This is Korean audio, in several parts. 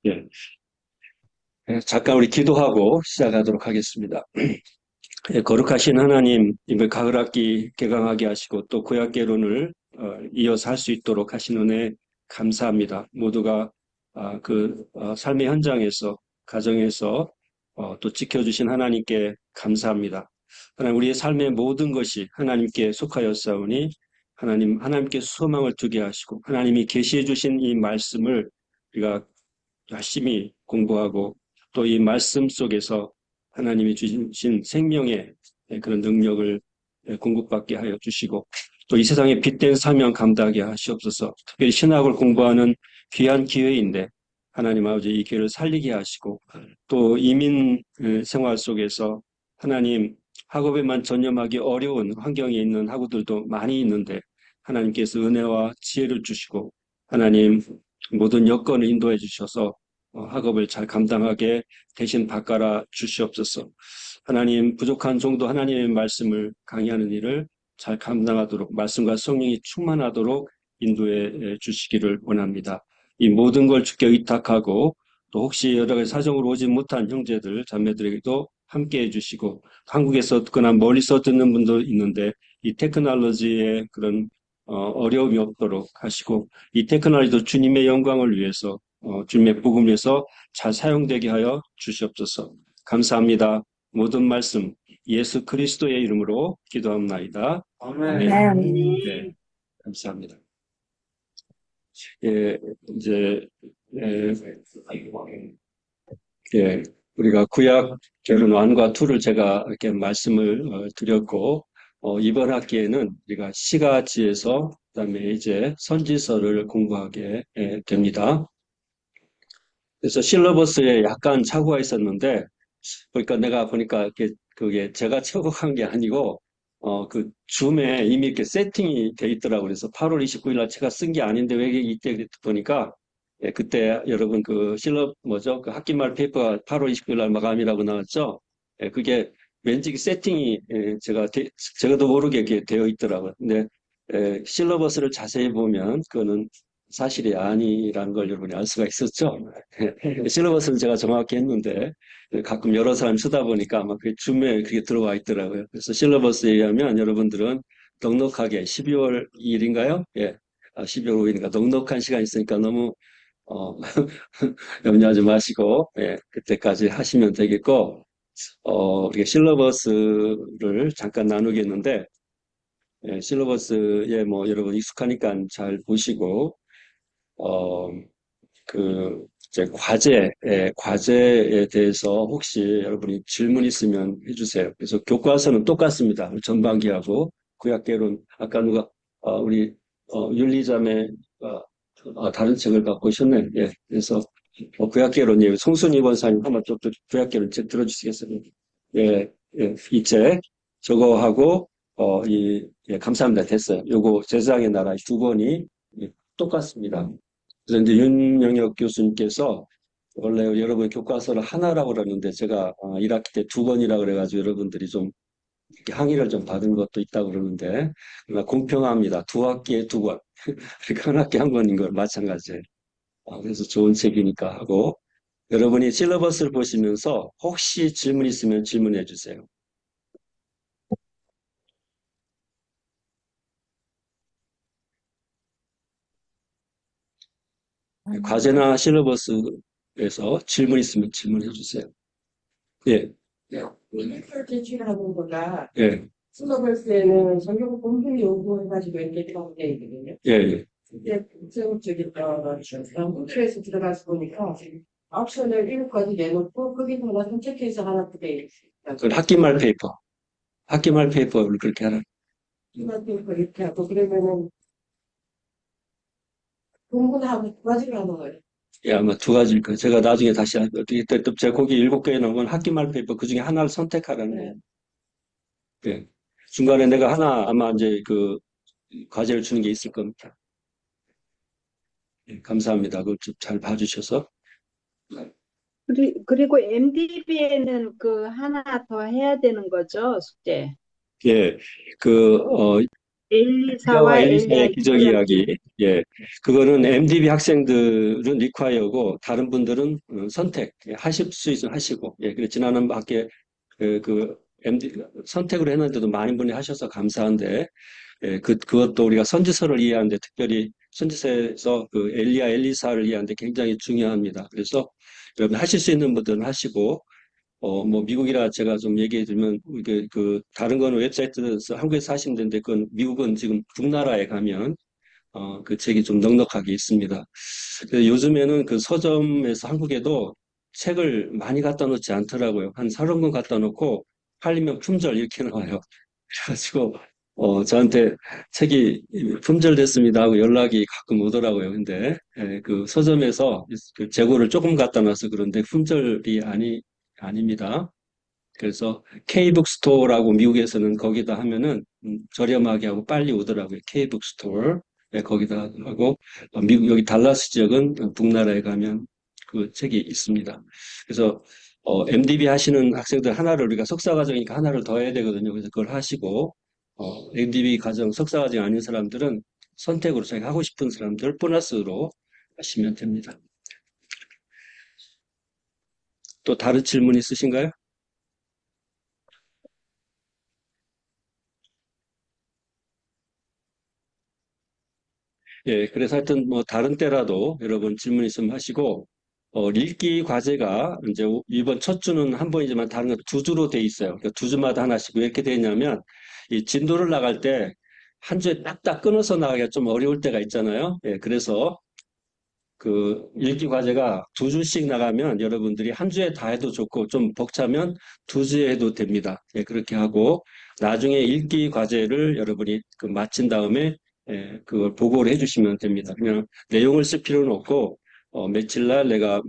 예. 잠깐 우리 기도하고 시작하도록 하겠습니다. 예, 거룩하신 하나님, 이번 가을 학기 개강하게 하시고 또 구약개론을 이어서 할 수 있도록 하신 은혜 감사합니다. 모두가 삶의 현장에서, 가정에서 또 지켜주신 하나님께 감사합니다. 하나님, 우리의 삶의 모든 것이 하나님께 속하였사오니 하나님께 소망을 두게 하시고 하나님이 계시해 주신 이 말씀을 우리가 열심히 공부하고 또 이 말씀 속에서 하나님이 주신 생명의 그런 능력을 공급받게 하여 주시고 또 이 세상에 빛된 사명 감당하게 하시옵소서. 특별히 신학을 공부하는 귀한 기회인데 하나님 아버지 이 기회를 살리게 하시고 또 이민 생활 속에서 하나님 학업에만 전념하기 어려운 환경에 있는 학우들도 많이 있는데 하나님께서 은혜와 지혜를 주시고 하나님 모든 여건을 인도해 주셔서 학업을 잘 감당하게 대신 바꿔라 주시옵소서. 하나님 부족한 정도 하나님의 말씀을 강의하는 일을 잘 감당하도록 말씀과 성령이 충만하도록 인도해 주시기를 원합니다. 이 모든 걸 주께 의탁하고 또 혹시 여러 가지 사정으로 오지 못한 형제들 자매들에게도 함께해 주시고 한국에서 듣거나 멀리서 듣는 분도 있는데 이 테크놀로지의 그런 어려움이 없도록 하시고 이 테크놀로지도 주님의 영광을 위해서 주님의 복음을 위해서 잘 사용되게 하여 주시옵소서. 감사합니다. 모든 말씀 예수 그리스도의 이름으로 기도합나이다. 아멘. 네, 감사합니다. 예, 이제 예, 예, 우리가 구약 결론 1과 2를 제가 이렇게 말씀을 드렸고 이번 학기에는 우리가 시가지에서 그다음에 이제 선지서를 공부하게 됩니다. 그래서 실러버스에 약간 착오가 있었는데, 그러니까 내가 보니까 그게 제가 착오한 게 아니고, 그 줌에 이미 이렇게 세팅이 돼 있더라고요. 그래서 8월 29일 날 제가 쓴 게 아닌데 왜 이때 보니까, 예, 그때 여러분 뭐죠? 그 학기말 페이퍼가 8월 29일 날 마감이라고 나왔죠? 예, 그게 왠지 세팅이, 제가도 모르게 이렇게 되어 있더라고요. 근데, 실러버스를 자세히 보면, 그거는 사실이 아니라는 걸 여러분이 알 수가 있었죠. 실러버스는 제가 정확히 했는데 가끔 여러 사람 쓰다 보니까 아마 그 줌에 그게 들어와 있더라고요. 그래서 실러버스에 의하면 여러분들은 넉넉하게 12월 2일인가요? 예. 12월 5일인가 넉넉한 시간이 있으니까 너무 어, 염려하지 마시고 예, 그때까지 하시면 되겠고 우리가 실러버스를 잠깐 나누겠는데 실러버스에 뭐 여러분 익숙하니까 잘 보시고 어, 이제 과제에 대해서 혹시 여러분이 질문 있으면 해주세요. 그래서 교과서는 똑같습니다. 전반기하고 구약개론, 아까 우리, 윤리자매, 다른 책을 갖고 오셨네. 예. 그래서, 구약개론이에요. 송순희 권사님 한번 좀 구약개론 책 들어주시겠어요? 예, 예, 이 책, 저거하고, 예, 감사합니다. 됐어요. 요거, 제사장의 나라 2권이 똑같습니다. 그래서 이제 윤영혁 교수님께서 원래 여러분 교과서를 하나라고 그러는데 제가 1학기 때 2권이라고 그래가지고 여러분들이 좀 이렇게 항의를 좀 받은 것도 있다고 그러는데 공평합니다. 2학기에 2권. 그러니까 한 학기 한 권인 걸 마찬가지예요. 그래서 좋은 책이니까 하고 여러분이 실러버스를 보시면서 혹시 질문 있으면 질문해 주세요. 과제나 실러버스에서 질문 있으면 질문해 주세요. 예, 멘탈 제출하는 거가 예, 슬로벌스에는 성경 공부 요구해가지고 이렇게 되어 있거든요. 예, 예. 근데 저기 홈트에서 들어가서 보니까 옵션을 7가지 내놓고 거기서 하나 선택해서 하나 돼 있어요. 그건 학기말 페이퍼. 학기말 페이퍼를 그렇게 하라. 이만큼 이렇게 하고 그러면은 공부는 하고 2가지를 하는 거예요. 예, 아마 2가지일 거예요. 제가 나중에 다시 어떻게 또 제가 거기 7개에 나오면 학기말 페이퍼 그 중에 하나를 선택하라는 거예요. 예. 중간에 내가 하나 아마 이제 과제를 주는 게 있을 겁니다. 예, 감사합니다. 그걸 좀 잘 봐주셔서. 그리고 MDB에는 그 하나 더 해야 되는 거죠, 숙제. 예, 그, 엘리야와 엘리사와 엘리사의 엘리야 기적 이야기. 예. 그거는 MDB 학생들은 리콰이어고 다른 분들은 하실 수 있으면 하시고. 예. 그래 지난번 밖에 MD 선택을 했는데도 많은 분이 하셔서 감사한데 예, 그것도 우리가 선지서를 이해하는데 특별히 선지서에서 그 엘리야, 엘리사를 이해하는데 굉장히 중요합니다. 그래서 여러분 하실 수 있는 분들은 하시고 뭐, 미국이라 제가 좀 얘기해 드리면, 이게 다른 거는 웹사이트에서 한국에서 하시면 되는데, 그건 미국은 지금 북나라에 가면, 그 책이 좀 넉넉하게 있습니다. 그래서 요즘에는 그 서점에서 한국에도 책을 많이 갖다 놓지 않더라고요. 한 30권 갖다 놓고, 팔리면 품절 이렇게 나와요. 그래가지고, 저한테 책이 품절됐습니다 하고 연락이 가끔 오더라고요. 근데, 그 서점에서 그 재고를 조금 갖다 놔서 그런데 품절이 아닙니다. 그래서 K북스토어라고 미국에서는 거기다 하면은 저렴하게 하고 빨리 오더라고요. K북스토어. 네, 거기다 하고 미국 여기 달라스 지역은 북나라에 가면 그 책이 있습니다. 그래서 MDB 하시는 학생들 하나를 우리가 석사 과정이니까 하나를 더 해야 되거든요. 그래서 그걸 하시고 MDB 과정 석사 과정 아닌 사람들은 선택으로 자기가 하고 싶은 사람들 보너스로 하시면 됩니다. 또 다른 질문 있으신가요? 예, 그래서 하여튼 뭐 다른 때라도 여러분 질문 있으면 하시고, 읽기 과제가 이제 이번 첫 주는 한 번이지만 다른 건 두 주로 돼 있어요. 그러니까 두 주마다 하나씩 왜 이렇게 되냐면, 이 진도를 나갈 때 한 주에 딱딱 끊어서 나가기가 좀 어려울 때가 있잖아요. 예, 그래서 그 읽기 과제가 두 주씩 나가면 여러분들이 한 주에 다 해도 좋고 좀 벅차면 두 주에 해도 됩니다. 예, 그렇게 하고 나중에 읽기 과제를 여러분이 그 마친 다음에 그걸 보고를 해주시면 됩니다. 그냥 내용을 쓸 필요는 없고 며칠 날 내가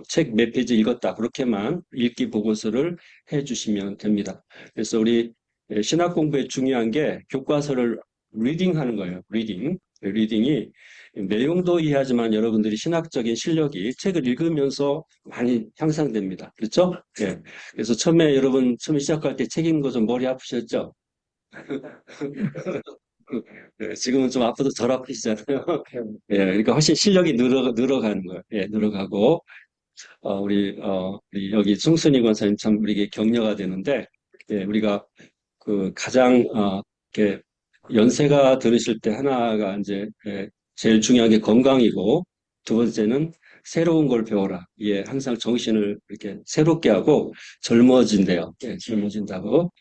책 몇 페이지 읽었다 그렇게만 읽기 보고서를 해주시면 됩니다. 그래서 우리 신학 공부에 중요한 게 교과서를 리딩하는 거예요. 리딩이 내용도 이해하지만 여러분들이 신학적인 실력이 책을 읽으면서 많이 향상됩니다. 그렇죠? 예. 그래서 처음에 시작할 때 책 읽는 거 좀 머리 아프셨죠? 예, 지금은 좀 아파도 덜 아프시잖아요. 예, 그러니까 훨씬 실력이 늘어가는 거예요. 예, 늘어가고, 우리 여기 송순이 권사님 참 우리에게 격려가 되는데, 예, 우리가 가장, 이렇게 연세가 들으실 때 하나가 이제, 제일 중요한 게 건강이고, 두 번째는 새로운 걸 배워라. 예, 항상 정신을 이렇게 새롭게 하고 젊어진대요. 예, 젊어진다고.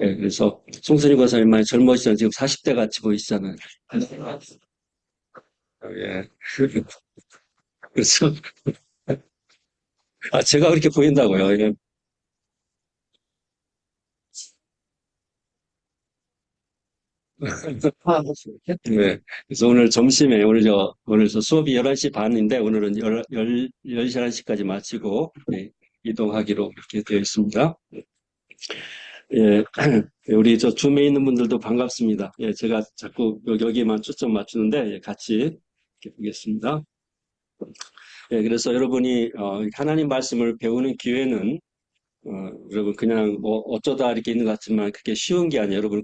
예, 그래서 송순이 권사님 많이 젊어지잖아요. 지금 40대 같이 보이시잖아요. 예. 그래서, 제가 그렇게 보인다고요. 예. 네. 그래서 오늘 점심에, 오늘 저 수업이 11시 반인데, 오늘은 10시, 1시까지 마치고, 네, 이동하기로 이렇게 되어 있습니다. 예, 우리 저 줌에 있는 분들도 반갑습니다. 예, 제가 자꾸 여기에만 초점 맞추는데, 예, 같이 이렇게 보겠습니다. 예, 그래서 여러분이, 하나님 말씀을 배우는 기회는 어, 여러분 그냥 뭐 어쩌다 이렇게 있는 것 같지만 그게 쉬운 게 아니에요. 여러분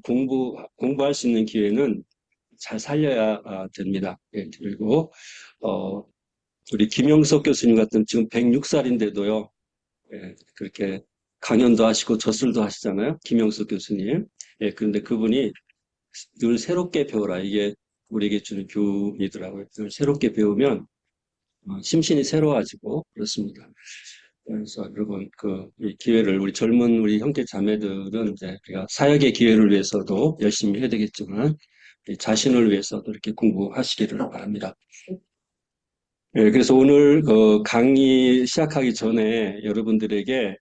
공부할 수 있는 기회는 잘 살려야 됩니다. 예, 그리고 어, 우리 김영석 교수님 같은 지금 106살인데도요. 예, 그렇게 강연도 하시고 저술도 하시잖아요. 김영석 교수님. 예, 그런데 그분이 늘 새롭게 배워라. 이게 우리에게 주는 교훈이더라고요. 늘 새롭게 배우면 심신이 새로워지고 그렇습니다. 그래서 여러분 이 기회를 우리 젊은 우리 형제 자매들은 이제 우리가 사역의 기회를 위해서도 열심히 해야 되겠지만 자신을 위해서도 이렇게 공부하시기를 바랍니다. 예, 그래서 오늘 강의 시작하기 전에 여러분들에게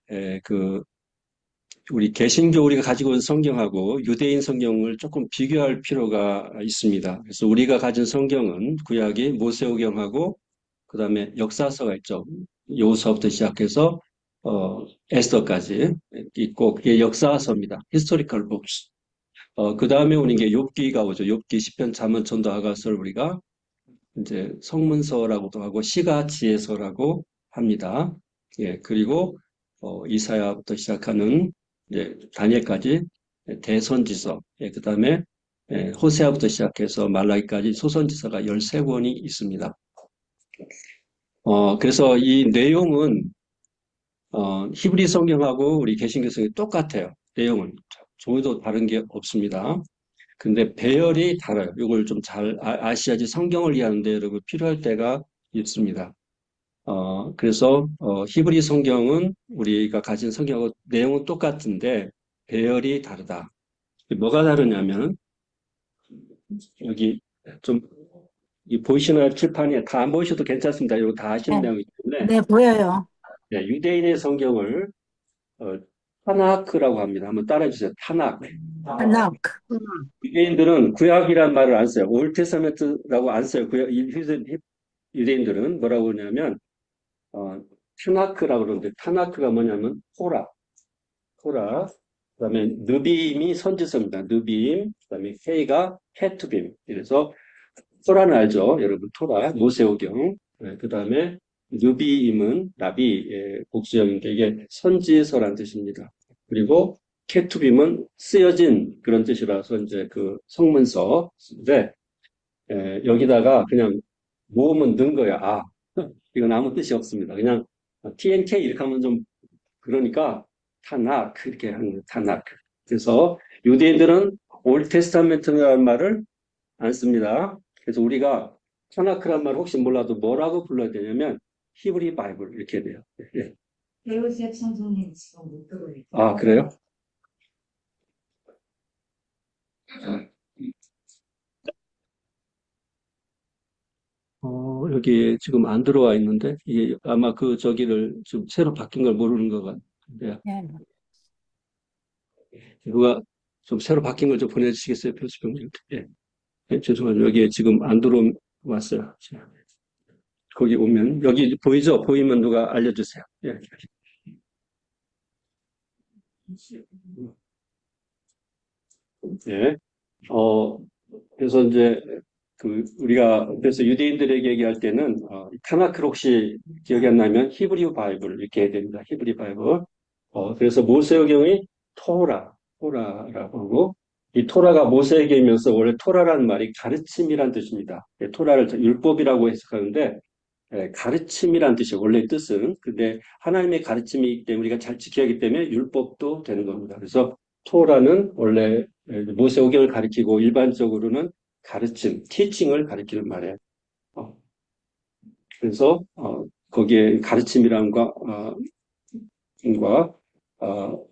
우리 개신교 우리가 가지고 있는 성경하고 유대인 성경을 조금 비교할 필요가 있습니다. 그래서 우리가 가진 성경은 구약이 모세오경하고 그다음에 역사서가 있죠. 요서부터 시작해서 에스더까지 있고 그게 역사서입니다. Historical books. 그다음에 우리 이게 욥기가 오죠. 욥기, 시편, 잠언, 전도, 하가서를 우리가 이제 성문서라고도 하고 시가 지혜서라고 합니다. 예, 그리고 이사야부터 시작하는 이제 다니엘까지 대선지서, 예, 그다음에 호세아부터 시작해서 말라기까지 소선지서가 13권이 있습니다. 그래서 이 내용은 히브리 성경하고 우리 개신교 성경이 똑같아요. 내용은 전혀 다른 게 없습니다. 근데 배열이 달라요. 이걸 좀 잘 아셔야지 성경을 이해하는데 여러분 필요할 때가 있습니다. 그래서 히브리 성경은 우리가 가진 성경하고 내용은 똑같은데 배열이 다르다. 뭐가 다르냐면 여기 좀 보이시나요? 칠판에 다 안 보이셔도 괜찮습니다. 이거 다 아시는 네, 내용이기 때문에 네, 보여요. 유대인의 성경을 어, 타나크라고 합니다. 한번 따라해 주세요. 타나크. 하나, 유대인들은 구약이란 말을 안 써요. 올테스타멘트라고 안 써요. 유대인들은 뭐라고 그러냐면 타나크라고 그러는데 타나크가 뭐냐면 토라, 그다음에 느비임이 선지서입니다. 느비임, 그다음에 K가 케투빔. 그래서 토라는 알죠, 여러분 토라 모세오경. 그다음에 느비임은 나비 복수형인데 이게 선지서란 뜻입니다. 그리고 케투빔은 쓰여진 그런 뜻이라서 이제 그 성문서인데 여기다가 그냥 모음은 넣은 거야. 이건 아무 뜻이 없습니다. 그냥 TNK 이렇게 하면 좀 그러니까 타나크 이렇게 하는 거예요. 타나크. 그래서 유대인들은 올테스타멘트라는 말을 안 씁니다. 그래서 우리가 타나크란 말 혹시 몰라도 뭐라고 불러야 되냐면 히브리 바이블 이렇게 돼요. 예. 배우세 선생님 지금 못 들어요. 그래요? 여기 지금 안 들어와 있는데 이게 아마 그 저기를 좀 새로 바뀐 걸 모르는 것 같은데요. 네. 누가 좀 새로 바뀐 걸 좀 보내주시겠어요, 표수병님? 예. 죄송합니다. 여기에 지금 안 들어왔어요. 거기 오면 여기 보이죠? 보이면 누가 알려주세요. 예. 예. 그래서 이제 그래서 유대인들에게 얘기할 때는 타나크를 혹시 기억이 안 나면 히브리 바이블 이렇게 해야 됩니다. 히브리 바이블. 그래서 모세오경이 토라라고 하고 이 토라가 모세에게이면서 원래 토라라는 말이 가르침이란 뜻입니다. 토라를 율법이라고 해석하는데 가르침이란 뜻이에요. 원래 뜻은. 근데 하나님의 가르침이기 때문에 우리가 잘 지켜야 하기 때문에 율법도 되는 겁니다. 그래서 토라는 원래 모세오경을 가리키고 일반적으로는 가르침, 티칭을 가리키는 말이에요. 그래서 거기에 가르침이란 과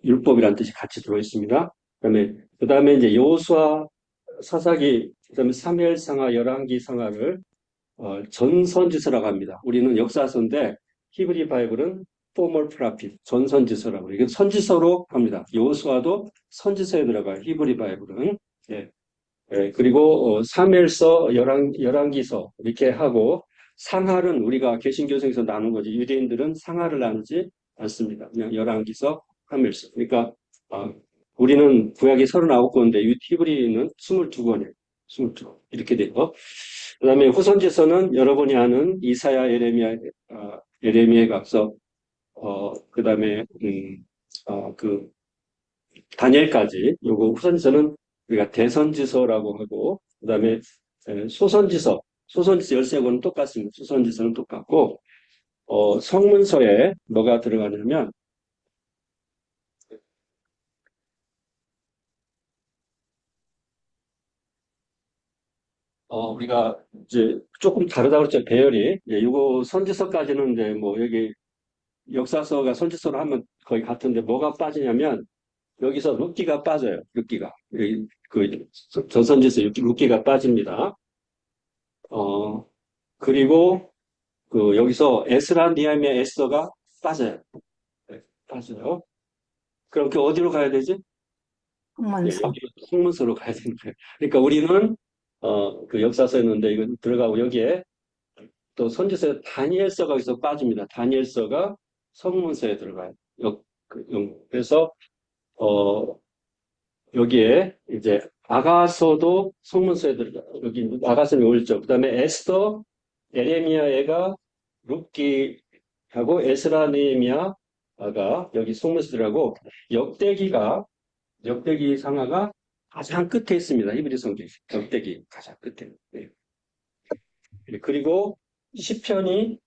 율법이라는 뜻이 같이 들어 있습니다. 그다음에 이제 여호수아, 사사기, 그다음에 사무엘상하, 열왕기상하를 전선지서라고 합니다. 우리는 역사서인데 히브리 바이블은 formal prophet, 전선지서라고 해요. 이게 선지서로 합니다. 여호수아도 선지서에 들어가요. 히브리 바이블은. 예. 그리고 사무엘서, 열왕기서 이렇게 하고 상하는 우리가 개신교에서 나눈 거지. 유대인들은 상하를 나누지 않습니다. 그냥 열왕기서, 사무엘서. 그러니까 우리는 구약이 39권인데 히브리는 22권이에요. 22권. 이렇게 되고 그다음에 후선지서는 여러분이 아는 이사야, 예레미야에 앞서 그다음에 다니엘까지 요거 후선지서는 우리가 대선지서라고 하고 그다음에 소선지서 13권은 똑같습니다. 소선지서는 똑같고 성문서에 뭐가 들어가냐면 우리가 이제 조금 다르다고 그랬죠. 배열이. 이거 선지서까지는 이제 뭐 여기 역사서가 선지서로 하면 거의 같은데 뭐가 빠지냐면 여기서 룻기가 빠져요. 룻기가. 그 전선지서 룻기가 빠집니다. 그리고 여기서 에스라, 니하미야, 에스더가 빠져요. 네, 빠져요. 그럼 어디로 가야 되지? 성문서. 여기 성문서로 가야 되는 거예요. 그러니까 우리는 그 역사서였는데 이거 들어가고 여기에 또 선지서에 다니엘서가 여기서 빠집니다. 다니엘서가 성문서에 들어가요. 그래서 여기에 이제 아가서도 성문서에 들어가요. 여기 아가서는 올죠. 그다음에 에스더, 에레미야가 룻기하고 에스라, 느헤미야가 여기 성문서 들어가고 역대기 상하가 가장 끝에 있습니다. 히브리 성경 역대기 가장 끝에. 네. 그리고 시편이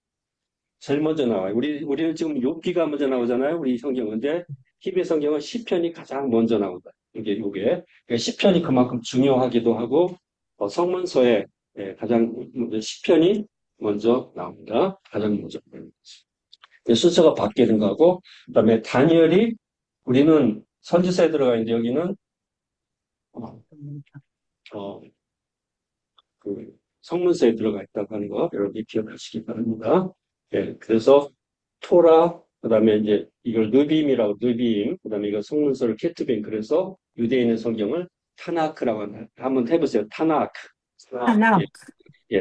제일 먼저 나와요. 우리는 지금 욥기가 먼저 나오잖아요. 우리 성경은. 근데 히브리 성경은 시편이 가장 먼저 나온다. 이게. 그러니까 시편이 그만큼 중요하기도 하고, 성문서에 가장 먼저 시편이 먼저 나옵니다. 가장 먼저. 순서가 바뀌는 거고, 그다음에 다니엘이 우리는 선지서에 들어가 있는데 여기는 어, 그 성문서에 들어가 있다고 하는 거 여러분이 기억하시기 바랍니다. 예, 그래서 토라, 그다음에 이제 이걸 느빔이라고 느빔, 그다음에 이거 성문서를 케투빈, 그래서 유대인의 성경을 타나크라고 한번 해보세요. 타나크. 하나,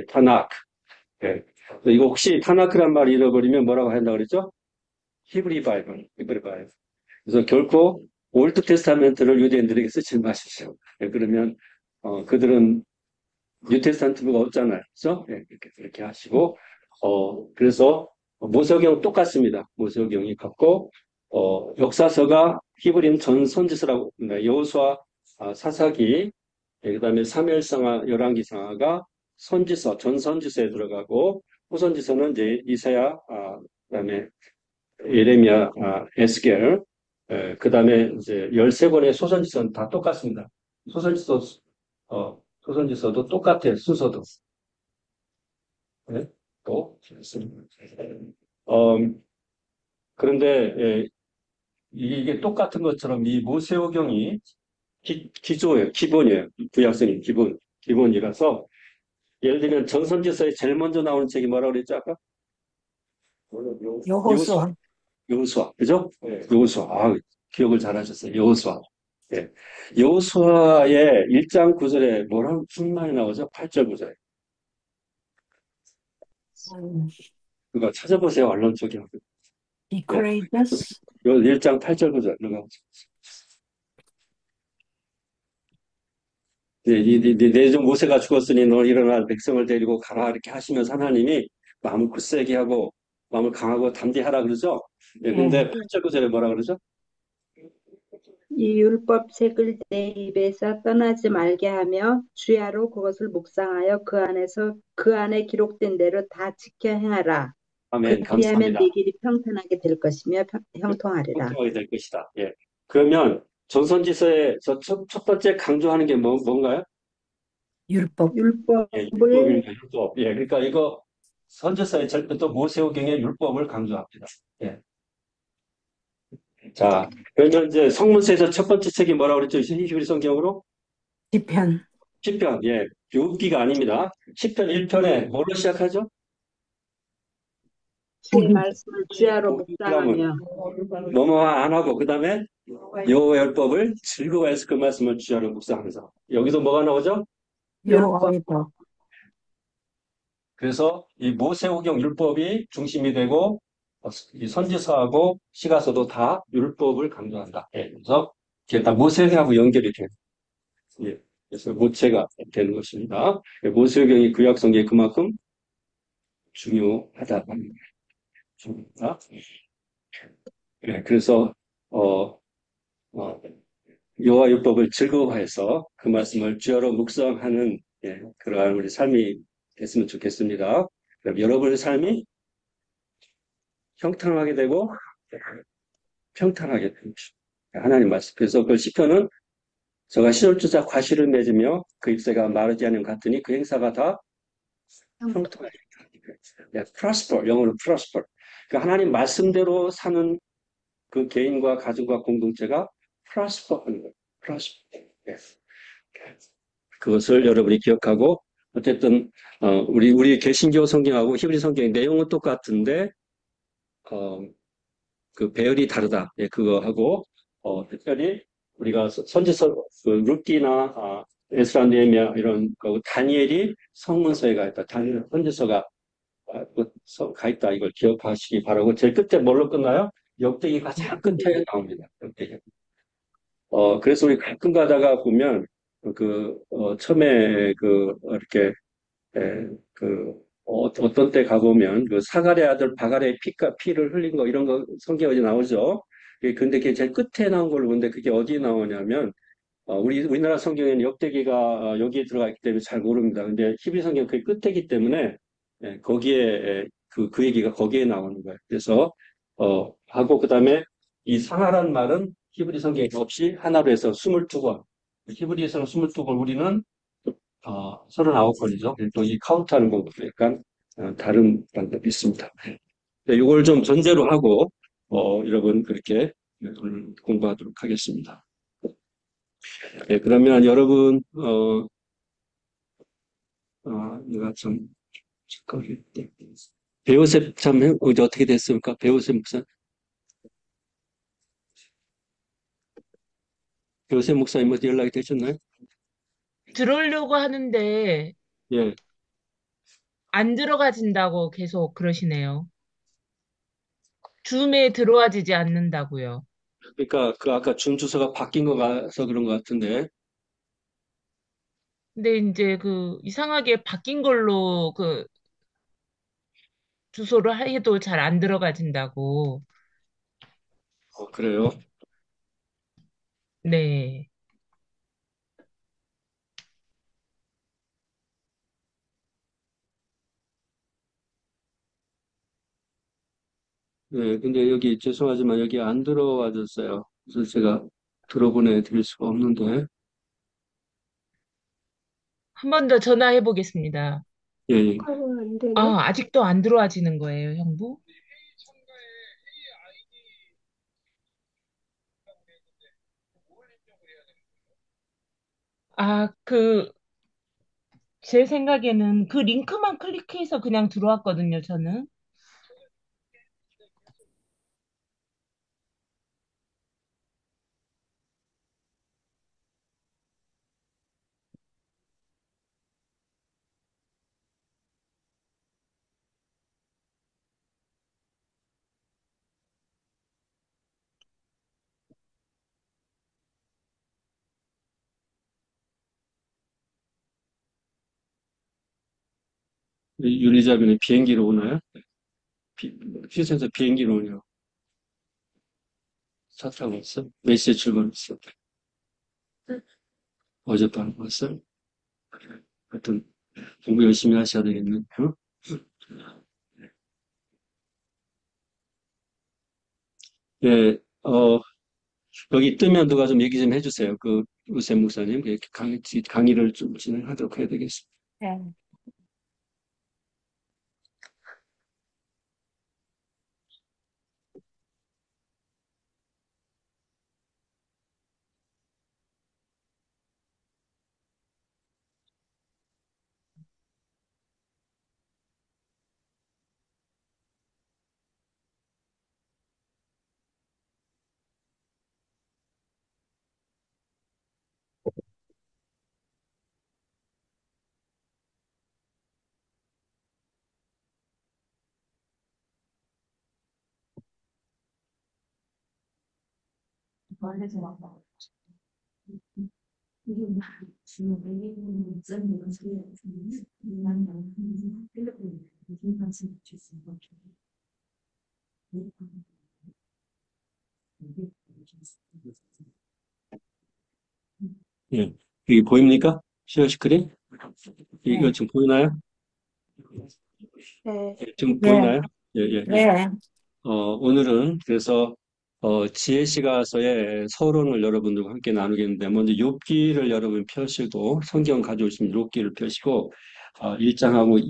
타나크. 예. 이거 혹시 타나크란 말 잃어버리면 뭐라고 한다고 그랬죠? 히브리 바이블. 그래서 결코 올드 테스타멘트를 유대인들에게 쓰지 마십시오. 예, 그러면 그들은 뉴테스탄트가 없잖아요. 그렇죠? 예, 그렇게 하시고 그래서 모세오경 똑같습니다. 모세오경이 같고 역사서가 히브리는 전 선지서라고 합니다. 여호수아, 사사기, 그다음에 사무엘상하, 열왕기상하가 선지서, 전 선지서에 들어가고 후선지서는 이제 이사야, 그다음에 예레미야, 에스겔, 그다음에 이제 13권의 소선지서는 다 똑같습니다. 소선지서도 똑같아요. 순서도. 네? 또 그런데 이게 똑같은 것처럼 이 모세오경이 기조예요. 기본이에요. 구약성이 기본이라서 예를 들면 전선지서에 제일 먼저 나오는 책이 뭐라고 그랬죠 아까? 여호수아. 여호수아, 그죠? 여호수아. 기억을 잘하셨어요. 여호수아. 예. 여호수아의 1장 9절에 뭐라고 무슨 말이 나오죠? 8절 9절에. 그거 찾아보세요. 언론 쪽에. Be courageous. 1장 8절 9절. 내 종 모세가 죽었으니 너 일어나 백성을 데리고 가라 이렇게 하시면서 하나님이 마음을 굳세게 하고 마음을 강하고 담대하라 그러죠. 근데 8절 9절에 뭐라 그러죠? 이 율법책을 내 입에서 떠나지 말게 하며 주야로 그것을 묵상하여 그 안에 기록된 대로 다 지켜 행하라. 아멘. 그리하면 감사합니다. 네 길이 평탄하게 될 것이며 형통하리라. 형통하게 될 것이다. 예. 그러면 전선지서에 첫 번째 강조하는 게 뭔가요? 율법. 율법을 율법입니다. 율법. 그러니까 이거 선지서에 또 모세오경의 율법을 강조합니다. 예. 자, 그러면 이제 성문서에서 첫 번째 책이 뭐라고 그랬죠? 히브리 성경으로? 시편. 시편. 욥기가 아닙니다. 시편 1편에 뭐로 시작하죠? 주의 말씀을 주야로 묵상하며 너무 안 하고 그 다음에 여호와의 율법을 즐거워해서 그 말씀을 주야로 묵상하면서 여기도 뭐가 나오죠? 여호와의 법. 그래서 이 모세오경 율법이 중심이 되고 이 선지서하고 시가서도 다 율법을 강조한다. 그래서 이게 다 모세하고 연결이 돼요. 그래서 모체가 되는 것입니다. 모세오경이 구약성경에 그만큼 중요하다. 그래서 여호와 율법을 즐거워해서 그 말씀을 주야로 묵상하는 그러한 우리 삶이 됐으면 좋겠습니다. 그럼 여러분의 삶이 형통하게 되고 평탄하게 됩니다. 하나님 말씀. 그래서 그 시편은 저가 시절주자 과실을 맺으며 그 잎새가 마르지 않은 같으니 그 행사가 다 형통하게 됩니다. prosper, 영어로 prosper. 그 하나님 말씀대로 사는 그 개인과 가정과 공동체가 prosper 하는 거예요. prosper. 그것을 여러분이 기억하고 어쨌든 우리 개신교 성경하고 히브리 성경의 내용은 똑같은데 그 배열이 다르다. 그거하고 특별히 우리가 선지서 그 룻기나 에스라 느헤미야 이런 거 다니엘이 성문서에 가 있다. 다니엘 선지서가 가 있다. 이걸 기억하시기 바라고 제일 끝에 뭘로 끝나요? 역대기 가장 끝에 나옵니다. 역대기. 그래서 우리 가끔 가다가 보면 처음에 이렇게 어떤 때 가보면 그 사갈의 아들 바갈의 피를 흘린 거 이런 거 성경에 어디 나오죠. 근데 그게 제일 끝에 나온 걸로 보는데 그게 어디 나오냐면 우리나라 성경에는 역대기가 여기에 들어가 있기 때문에 잘 모릅니다. 근데 히브리 성경 그 끝이기 때문에 거기에 그 얘기가 거기에 나오는 거예요. 그래서 하고 그다음에 이 상하란 말은 히브리 성경에 없이 하나로 해서 22번. 히브리에서는 22번, 우리는 39번이죠. 또 이 카운트하는 것도 약간 다른 방법이 있습니다. 이걸 좀 전제로 하고 여러분 그렇게 오늘 공부하도록 하겠습니다. 그러면 여러분 내가 좀 잠깐 배우셉 참 이제 어떻게 됐습니까? 배우셉 목사, 배우셉 목사님 어디 연락이 되셨나요? 들어오려고 하는데 예, 안 들어가진다고 계속 그러시네요. 줌에 들어와지지 않는다고요. 그러니까 그 아까 준 주소가 바뀐 거 가서 그런 것 같은데, 근데 이제 그 이상하게 바뀐 걸로 그 주소를 해도 잘 안 들어가진다고. 그래요. 네. 네, 근데 여기 죄송하지만 여기 안 들어와졌어요. 그래서 제가 들어보내 드릴 수가 없는데, 한 번 더 전화해 보겠습니다. 예, 예. 안 되네. 아, 아직도 안 들어와지는 거예요, 형부? 아, 제 생각에는 그 링크만 클릭해서 그냥 들어왔거든요, 저는. 윤리자매는 비행기로 오나요? 휴전에서 비행기로 오냐고. 차 타고 왔어? 몇 시에 출발했어? 어젯밤 왔어? 하여튼 공부 열심히 하셔야 되겠네. 어? 예, 여기 뜨면 누가 좀 얘기 좀 해주세요. 그 우세 목사님, 이렇게 강의를 좀 진행하도록 해야 되겠습니다. 네. 말해줘 봐. 이게 지금 외계인이 있는 것이 나는 필리핀 무슨 관심 주신 것 예, 이게 보입니까? 시어 스크린? 이거 네. 지금 보이나요? 네. 예, 지금 네. 보이나요? 예, 예. 네. 오늘은 그래서 지혜시가서의 서론을 여러분들과 함께 나누겠는데, 먼저 욥기를 여러분 펴시고 성경 가져오시면 욥기를 펴시고 1장하고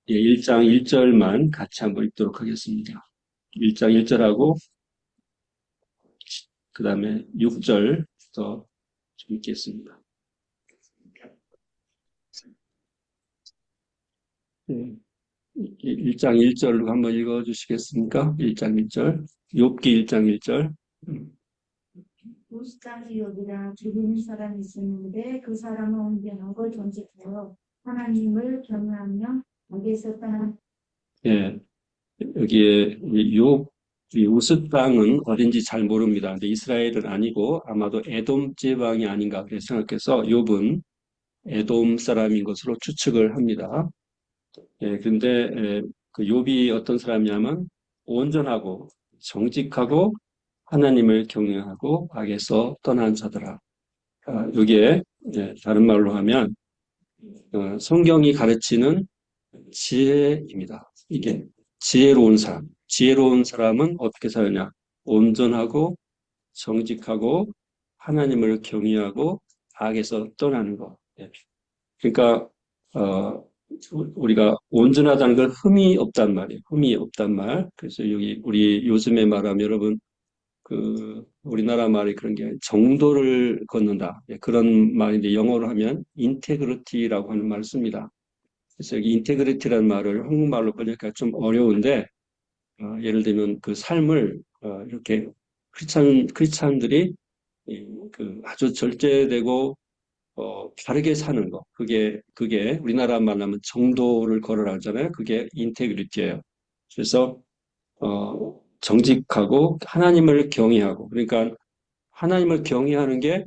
1장 1절만 같이 한번 읽도록 하겠습니다. 1장 1절하고 그 다음에 6절부터 좀 읽겠습니다. 네. 1장 1절로 한번 읽어주시겠습니까? 1장 1절. 욥기 1장 1절. 우스타지역이라 죽이는 사람이 있었는데 그 사람은 온전한 걸 정직하여 하나님을 경외하며 악에서 떠난 예, 여기에 이 우스 땅은 어딘지 잘 모릅니다. 근데 이스라엘은 아니고 아마도 에돔 지방이 아닌가 그렇게 생각해서 욥은 에돔 사람인 것으로 추측을 합니다. 예, 근데 그 욥이 어떤 사람이냐면 온전하고 정직하고 하나님을 경외하고 악에서 떠난 자더라. 여기에 다른 말로 하면 성경이 가르치는 지혜입니다. 이게 지혜로운 사람. 지혜로운 사람은 어떻게 사느냐? 온전하고 정직하고 하나님을 경외하고 악에서 떠나는 것. 그러니까 우리가 온전하다는 걸 흠이 없단 말이에요. 흠이 없단 말. 그래서 여기 우리 요즘에 말하면 여러분 우리나라 말이 그런 게 정도를 걷는다. 그런 말인데 영어로 하면 인테그리티라고 하는 말을 씁니다. 그래서 여기 인테그리티라는 말을 한국말로 번역하기가 좀 어려운데 예를 들면 그 삶을 이렇게 크리스찬들이 아주 절제되고 바르게 사는 거. 그게 우리나라 말하면 정도를 걸어라 하잖아요. 그게 인테그리티예요. 그래서 정직하고 하나님을 경외하고 그러니까 하나님을 경외하는 게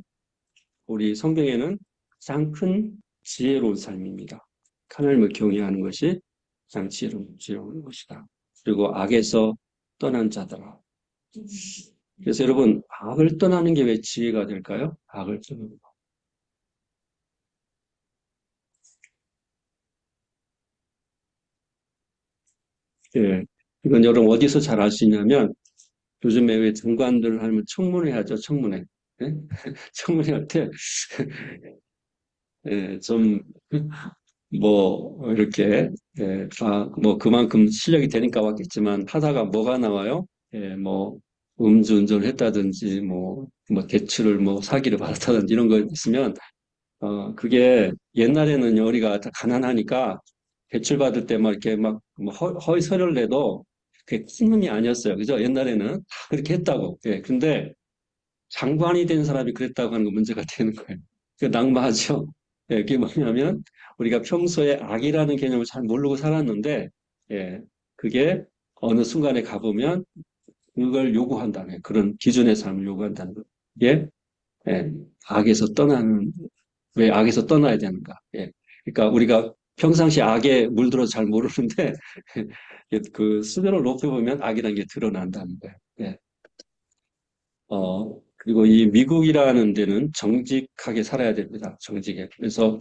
우리 성경에는 가장 큰 지혜로운 삶입니다. 하나님을 경외하는 것이 가장 지혜로운 것이다. 그리고 악에서 떠난 자들아. 그래서 여러분 악을 떠나는 게 왜 지혜가 될까요? 악을 떠나는 거. 예, 이건 여러분 어디서 잘 알 수 있냐면 요즘에 왜 장관들 하면 청문회 하죠, 청문회. 예? 청문회 할 때, 예, 좀, 이렇게, 예, 그만큼 실력이 되니까 왔겠지만, 하다가 뭐가 나와요? 예, 음주운전을 했다든지, 대출을 사기를 받았다든지 이런 거 있으면, 그게 옛날에는 우리가 다 가난하니까 대출 받을 때 허위 서류를 내도 그게 큰 놈이 아니었어요. 그죠? 옛날에는 다 그렇게 했다고. 예. 근데 장관이 된 사람이 그랬다고 하는 거 문제가 되는 거예요. 그 낙마하죠. 예, 그게 뭐냐면 우리가 평소에 악이라는 개념을 잘 모르고 살았는데, 예, 그게 어느 순간에 가보면 그걸 요구한다는 그런 기준의 삶을 요구한다는 거. 예, 예, 악에서 떠나는 왜 악에서 떠나야 되는가? 예. 그러니까 우리가 평상시 악에 물들어서 잘 모르는데 그 수준을 높여보면 악이라는 게 드러난다는 거예요. 예. 그리고 이 미국이라는 데는 정직하게 살아야 됩니다. 정직해. 그래서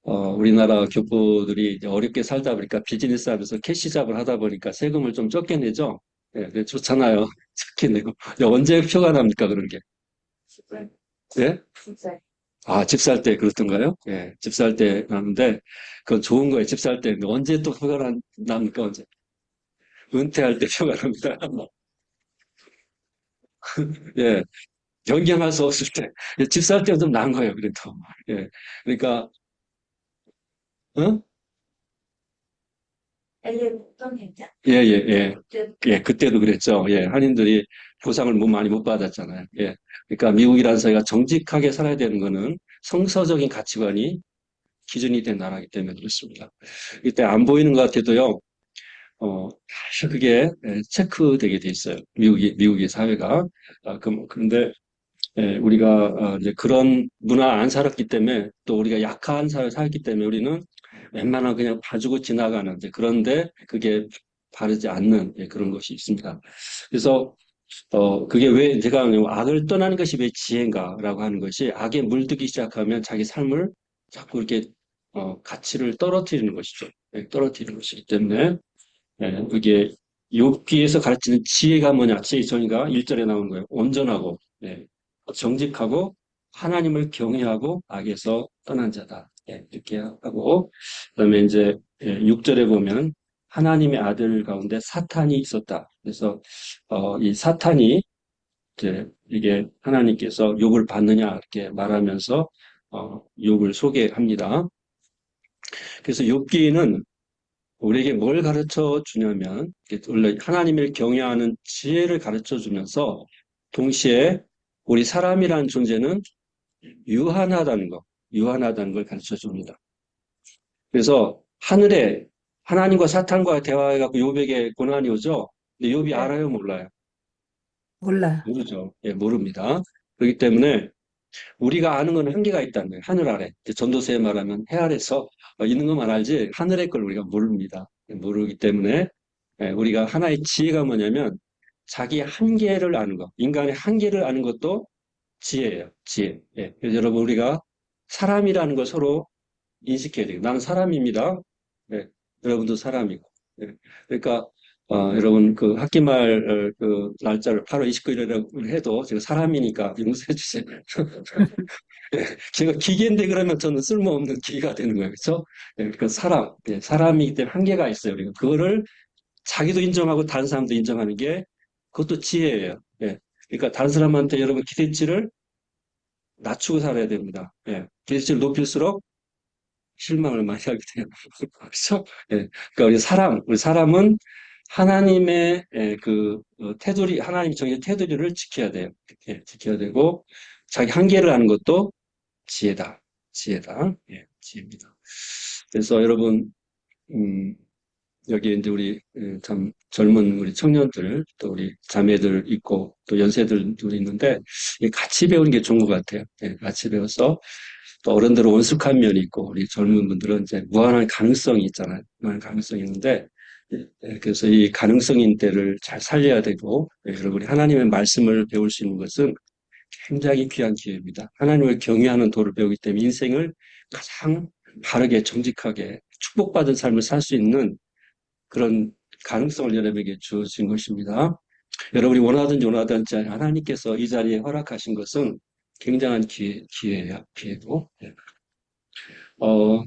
우리나라 교포들이 이제 어렵게 살다 보니까 비즈니스 하면서 캐시 잡을 하다 보니까 세금을 좀 적게 내죠. 예, 그게 좋잖아요. 적게 내고. 언제 표가 납니까, 그런 게? 예? 집 살 때 그렇던가요? 예, 집 살 때 나는데, 그건 좋은 거예요. 집 살 때. 언제 또 표가 납니까, 언제? 은퇴할 때 표가 납니다. 예, 변경할 수 없을 때. 집 살 때 좀 나은 거예요, 그래도. 예, 그러니까, 어? 예, 예, 예. 예, 그때도 그랬죠. 예, 한인들이 보상을 많이 못 받았잖아요. 예. 그러니까 미국이라는 사회가 정직하게 살아야 되는 거는 성서적인 가치관이 기준이 된 나라이기 때문에 그렇습니다. 이때 안 보이는 것 같아도요, 사실 그게 체크되게 돼 있어요. 미국의 사회가. 그런데 우리가 이제 그런 문화 안 살았기 때문에 또 우리가 약한 사회 살기 때문에 우리는 웬만하면 그냥 봐주고 지나가는 이제 그런데 그게 바르지 않는 그런 것이 있습니다. 그래서 그게 왜 제가 악을 떠나는 것이 왜 지혜인가라고 하는 것이 악에 물들기 시작하면 자기 삶을 자꾸 이렇게 가치를 떨어뜨리는 것이죠. 떨어뜨리는 것이기 때문에 그게 욥기에서 가르치는 지혜가 뭐냐? 지혜 정의가 1절에 나오는 거예요. 온전하고 정직하고 하나님을 경외하고 악에서 떠난 자다. 이렇게 하고 그다음에 이제 6절에 보면 하나님의 아들 가운데 사탄이 있었다. 그래서 이 사탄이 이제 이게 하나님께서 욥을 받느냐 이렇게 말하면서 욥을 소개합니다. 그래서 욥기는 우리에게 뭘 가르쳐 주냐면 원래 하나님을 경외하는 지혜를 가르쳐 주면서 동시에 우리 사람이라는 존재는 유한하다는 걸 가르쳐 줍니다. 그래서 하늘에 하나님과 사탄과 대화해갖고 욥에게 고난이 오죠. 근데 욥이 알아요, 몰라요? 몰라. 모르죠. 예, 모릅니다. 그렇기 때문에 우리가 아는 건 한계가 있다는 거예요. 하늘 아래. 전도서에 말하면 해 아래서 있는 것만 알지 하늘의 걸 우리가 모릅니다. 모르기 때문에 우리가 하나의 지혜가 뭐냐면 자기 한계를 아는 것. 인간의 한계를 아는 것도 지혜예요. 지혜. 예. 그래서 여러분 우리가 사람이라는 걸 서로 인식해야 돼요. 나는 사람입니다. 예. 여러분도 사람이고. 예. 그러니까 여러분 그 학기말 그 날짜를 8월 29일이라고 해도 제가 사람이니까 용서해 주세요. 예. 제가 기계인데 그러면 저는 쓸모없는 기계가 되는 거예요. 그렇죠? 예. 그 사람, 예. 사람이기 때문에 한계가 있어요. 우리가 그거를 자기도 인정하고 다른 사람도 인정하는 게 그것도 지혜예요. 예. 그러니까 다른 사람한테 여러분 기대치를 낮추고 살아야 됩니다. 예. 기대치를 높일수록 실망을 많이 하게 돼요. 그렇죠? 예. 그러니까 우리 사람은 하나님의 테두리, 하나님 정의 테두리를 지켜야 돼요. 예, 지켜야 되고 자기 한계를 아는 것도 지혜다. 지혜다. 예, 지혜입니다. 그래서 여러분 여기 이제 우리 참 젊은 우리 청년들 또 우리 자매들 있고 또 연세들도 있는데 같이 배우는 게 좋은 것 같아요. 예, 같이 배워서 또 어른들은 원숙한 면이 있고 우리 젊은 분들은 이제 무한한 가능성이 있잖아요. 무한한 가능성이 있는데 그래서 이 가능성인 때를 잘 살려야 되고 여러분이 하나님의 말씀을 배울 수 있는 것은 굉장히 귀한 기회입니다. 하나님을 경외하는 도를 배우기 때문에 인생을 가장 바르게 정직하게 축복받은 삶을 살 수 있는 그런 가능성을 여러분에게 주어진 것입니다. 여러분이 원하든지 원하지 않지 하나님께서 이 자리에 허락하신 것은 굉장한 기회야, 기회고.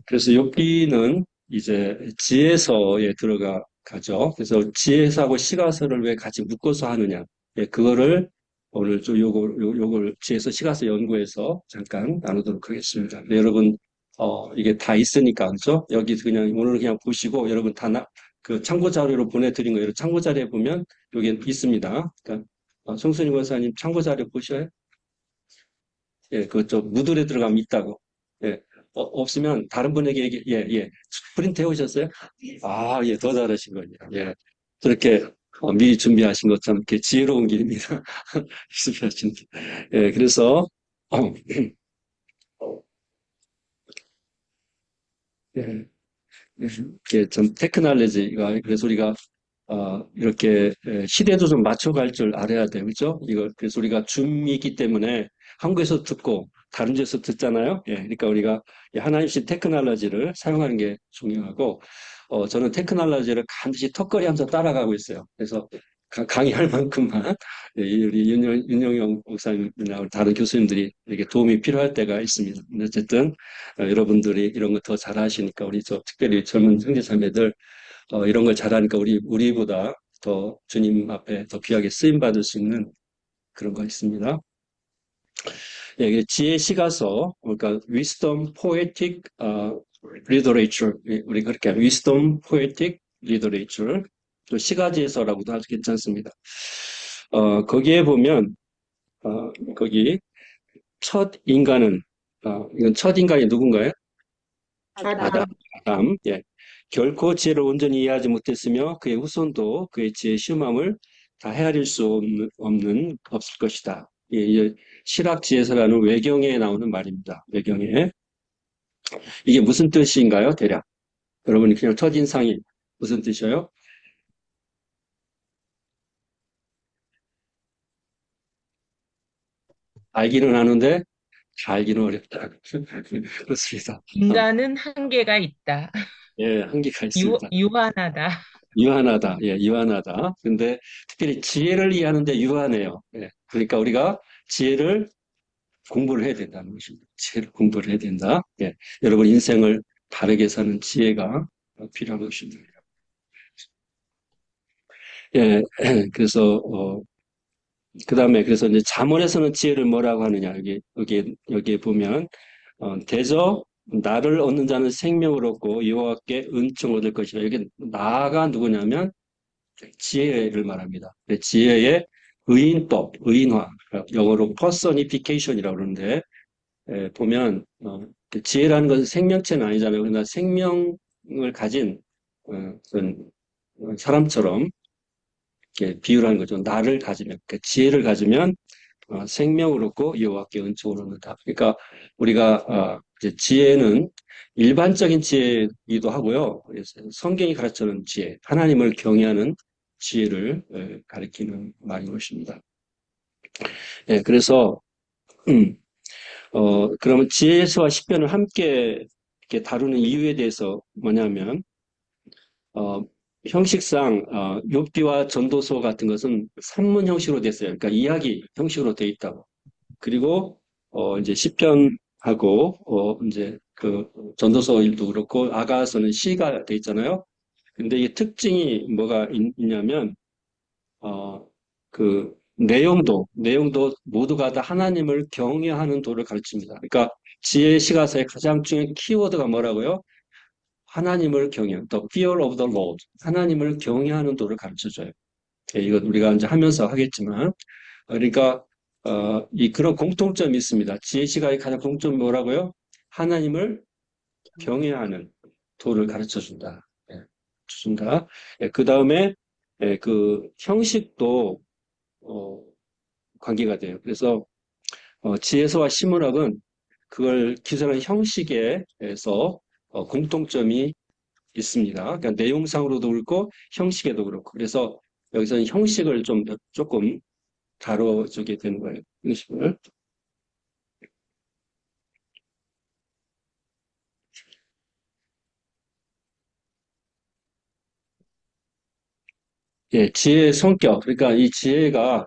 그래서 여기는 이제 지혜서에 들어가죠. 그래서 지혜서하고 시가서를 왜 같이 묶어서 하느냐. 예, 그거를 오늘 좀 요걸 지혜서 시가서 연구해서 잠깐 나누도록 하겠습니다. 여러분, 이게 다 있으니까, 그죠? 여기 그냥 오늘 그냥 보시고 여러분 그 참고 자료로 보내드린 거예요. 참고 자료에 보면 여기 있습니다. 그러니까 송순희 권사님 참고 자료 보셔요? 예, 그쪽 무들에 들어가면 있다고. 예, 없으면 다른 분에게 예. 프린트 해오셨어요? 아, 예, 더 잘하신 거예요. 예, 그렇게 미리 준비하신 것 참 이렇게 지혜로운 길입니다. 익숙하신 길. 예, 그래서 예, 이게 좀 테크놀로지가 그래서 우리가 이렇게 시대도 좀 맞춰갈 줄 알아야 돼요. 그죠? 그래서 우리가 줌이기 때문에 한국에서 듣고 다른 데서 듣잖아요. 예, 그러니까 우리가 하나님식 테크놀로지를 사용하는 게 중요하고, 저는 테크놀로지를 반드시 턱걸이 하면서 따라가고 있어요. 그래서 강의할 만큼만 우리 윤영영 목사님이나 다른 교수님들이 이렇게 도움이 필요할 때가 있습니다. 어쨌든 여러분들이 이런 거 더 잘하시니까 우리 특별히 젊은 형제자매들 이런 걸 잘하니까 우리보다 더 주님 앞에 더 귀하게 쓰임 받을 수 있는 그런 거 있습니다. 예, 지혜 시가서, 그러니까 wisdom poetic literature, 우리 그렇게 하면 wisdom poetic literature, 또 시가지에서라고도 아주 괜찮습니다. 거기에 보면 거기 첫 인간은 이건 첫 인간이 누군가요? 아담. 예. 결코 지혜를 온전히 이해하지 못했으며 그의 후손도 그의 지혜의 시음함을 다 헤아릴 수 없을 것이다. 예, 실학지혜서라는 외경에 나오는 말입니다. 외경에. 이게 무슨 뜻인가요? 대략. 여러분이 그냥 첫인상이 무슨 뜻이에요? 알기는 아는데 알기는 어렵다. 그렇습니다. 인간은 한계가 있다. 예, 한계가 있습니다. 유한하다. 유한하다. 예, 유한하다. 근데 특별히 지혜를 이해하는데 유한해요. 예, 그러니까 우리가 지혜를 공부를 해야 된다는 것입니다. 지혜를 공부를 해야 된다. 예, 여러분 인생을 바르게 사는 지혜가 필요한 것입니다. 예, 그래서 그다음에 그래서 이제 잠언에서는 지혜를 뭐라고 하느냐 여기에 보면 대저 나를 얻는 자는 생명을 얻고 여호와께 은총을 얻을 것이다. 여기 나가 누구냐면 지혜를 말합니다. 지혜의 의인법, 의인화, 영어로 personification이라고 그러는데 보면 지혜라는 것은 생명체는 아니잖아요. 그러나 생명을 가진 그런 사람처럼 이렇게 비유를 하는 거죠. 나를 가지면, 그러니까 지혜를 가지면 생명을 얻고 여호와께 은총을 얻는다. 그러니까 우리가 이제 지혜는 일반적인 지혜이기도 하고요. 성경이 가르치는 지혜, 하나님을 경외하는 지혜를 가리키는 말인 것입니다. 예, 그래서 그러면 지혜서와 시편을 함께 이렇게 다루는 이유에 대해서 뭐냐면, 어, 형식상, 욥기와 전도서 같은 것은 산문 형식으로 됐어요. 그러니까 이야기 형식으로 돼 있다고. 그리고, 이제 시편하고, 이제 그 전도서 일도 그렇고, 아가서는 시가 돼 있잖아요. 근데 이 특징이 뭐가 있냐면, 그 내용도 모두가 다 하나님을 경외하는 도를 가르칩니다. 그러니까 지혜 시가서의 가장 중요한 키워드가 뭐라고요? 하나님을 경외, the fear of the Lord. 하나님을 경외하는 도를 가르쳐줘요. 예, 이건 우리가 이제 하면서 하겠지만, 그러니까 이 그런 공통점이 있습니다. 지혜 시가의 가장 공통점이 뭐라고요? 하나님을 경외하는 도를 가르쳐준다. 예, 준다. 예, 그 다음에 그 형식도 관계가 돼요. 그래서 지혜서와 시문학은 그걸 기술한 형식에서 공통점이 있습니다. 그러니까 내용상으로도 그렇고 형식에도 그렇고. 그래서 여기서는 형식을 좀 조금 다뤄주게 되는 거예요. 형식을. 예, 지혜의 성격. 그러니까 이 지혜가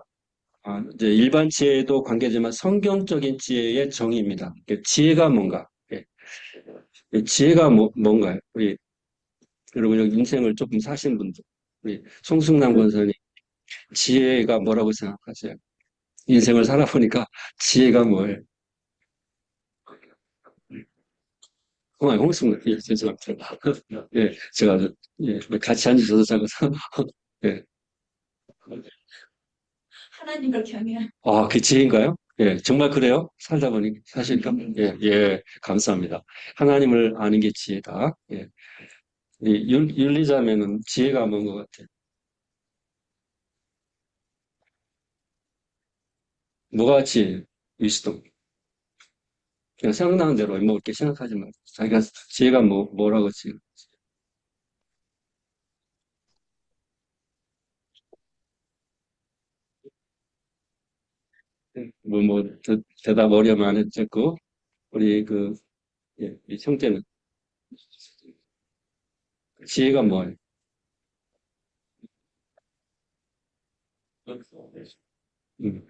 이제 일반 지혜도 관계지만 성경적인 지혜의 정의입니다. 지혜가 뭔가? 예, 지혜가 뭔가요? 우리 여러분 여기 인생을 조금 사신 분들, 우리 송승남 권사님 지혜가 뭐라고 생각하세요? 인생을 살아보니까 지혜가 뭐예요? 홍승남, 예, 죄송합니다. 예, 제가 예, 같이 앉으셔서 잠깐 예, 하나님을 경외하는 그 지혜인가요? 예, 정말 그래요? 살다 보니 사실까? 예, 예, 감사합니다. 하나님을 아는 게 지혜다. 예, 이 윤리자매는 지혜가 뭔 것 같아요? 뭐가 지혜? 위스dom. 그냥 생각나는 대로 뭐 이렇게 생각하지 말고 자기가 지혜가 뭐라고 지금 대답 어려면 안 했고 우리 예, 이 형제는 지혜가 뭐예요? 음,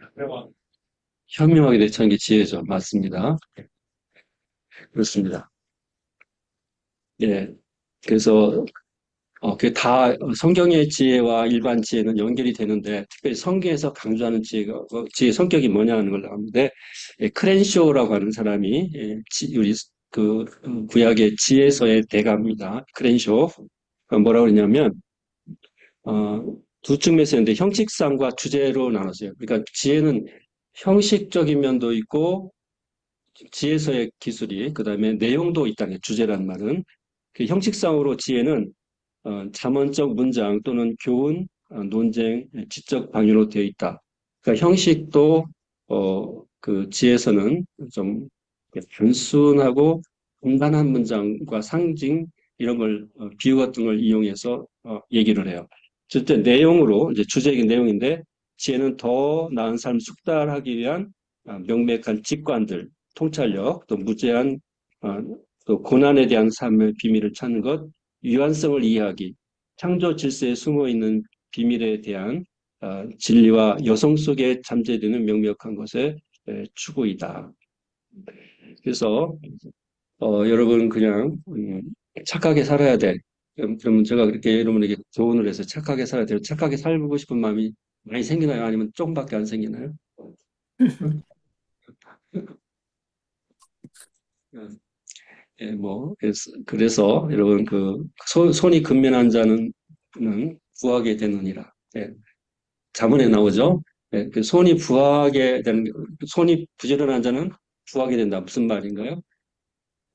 현명하게 대처하는 게 지혜죠. 맞습니다. 그렇습니다. 예. 그래서 그게 다 성경의 지혜와 일반 지혜는 연결이 되는데 특별히 성경에서 강조하는 지혜의 성격이 뭐냐는 걸 나오는데 크렌쇼라고 하는 사람이 우리 구약의 지혜서의 대가입니다. 크렌쇼. 뭐라고 그러냐면 두 측면에서 있는데 형식상과 주제로 나눴어요. 그러니까 지혜는 형식적인 면도 있고 지혜서의 기술이 그다음에 내용도 있다는 주제란 말은 그 형식상으로 지혜는 잠언적 문장 또는 교훈, 논쟁, 지적 방위로 되어 있다. 그러니까 형식도 그 지혜서는 좀 단순하고 간단한 문장과 상징 이런 걸 비유 같은 걸 이용해서 얘기를 해요. 어쨌든 내용으로 이제 주제적인 내용인데 지혜는 더 나은 삶을 숙달하기 위한 명백한 직관들, 통찰력, 또 무제한 또 고난에 대한 삶의 비밀을 찾는 것, 유한성을 이해하기, 창조 질서에 숨어 있는 비밀에 대한 진리와 여성 속에 잠재되는 명백한 것의 추구이다. 그래서 여러분 그냥 착하게 살아야 돼. 그러면 제가 그렇게 여러분에게 조언을 해서 착하게 살아야 돼요. 착하게 살고 싶은 마음이 많이 생기나요? 아니면 조금밖에 안 생기나요? 예, 그래서 여러분 손이 근면한 자는 부하게 되느니라. 예, 자문에 나오죠. 예, 손이 부지런한 자는 부하게 된다. 무슨 말인가요?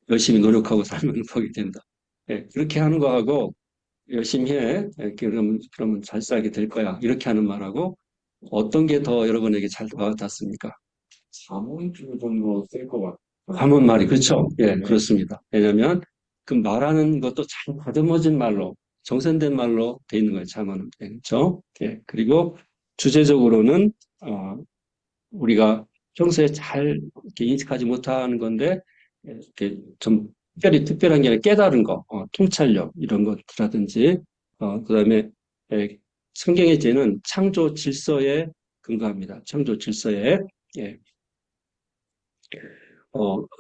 열심히 노력하고 살면 부하게 된다. 예, 그렇게 하는 거하고 열심히 해. 예, 그러면 잘 살게 될 거야. 이렇게 하는 말하고 어떤 게 더 여러분에게 잘 와닿습니까? 자문주의 정도 쓸것 같아요. 자문 말이 그렇죠. 예, 그렇습니다. 왜냐하면 그 말하는 것도 잘 다듬어진 말로 정선된 말로 돼 있는 거예요. 자문은. 예, 그렇죠. 예, 그리고 주제적으로는 우리가 평소에 잘 이렇게 인식하지 못하는 건데, 이렇게 좀 특별한 게 아니라 깨달은 거, 통찰력, 이런 것이라든지, 그다음에 성경의 죄는 창조 질서에 근거합니다. 창조 질서에. 예.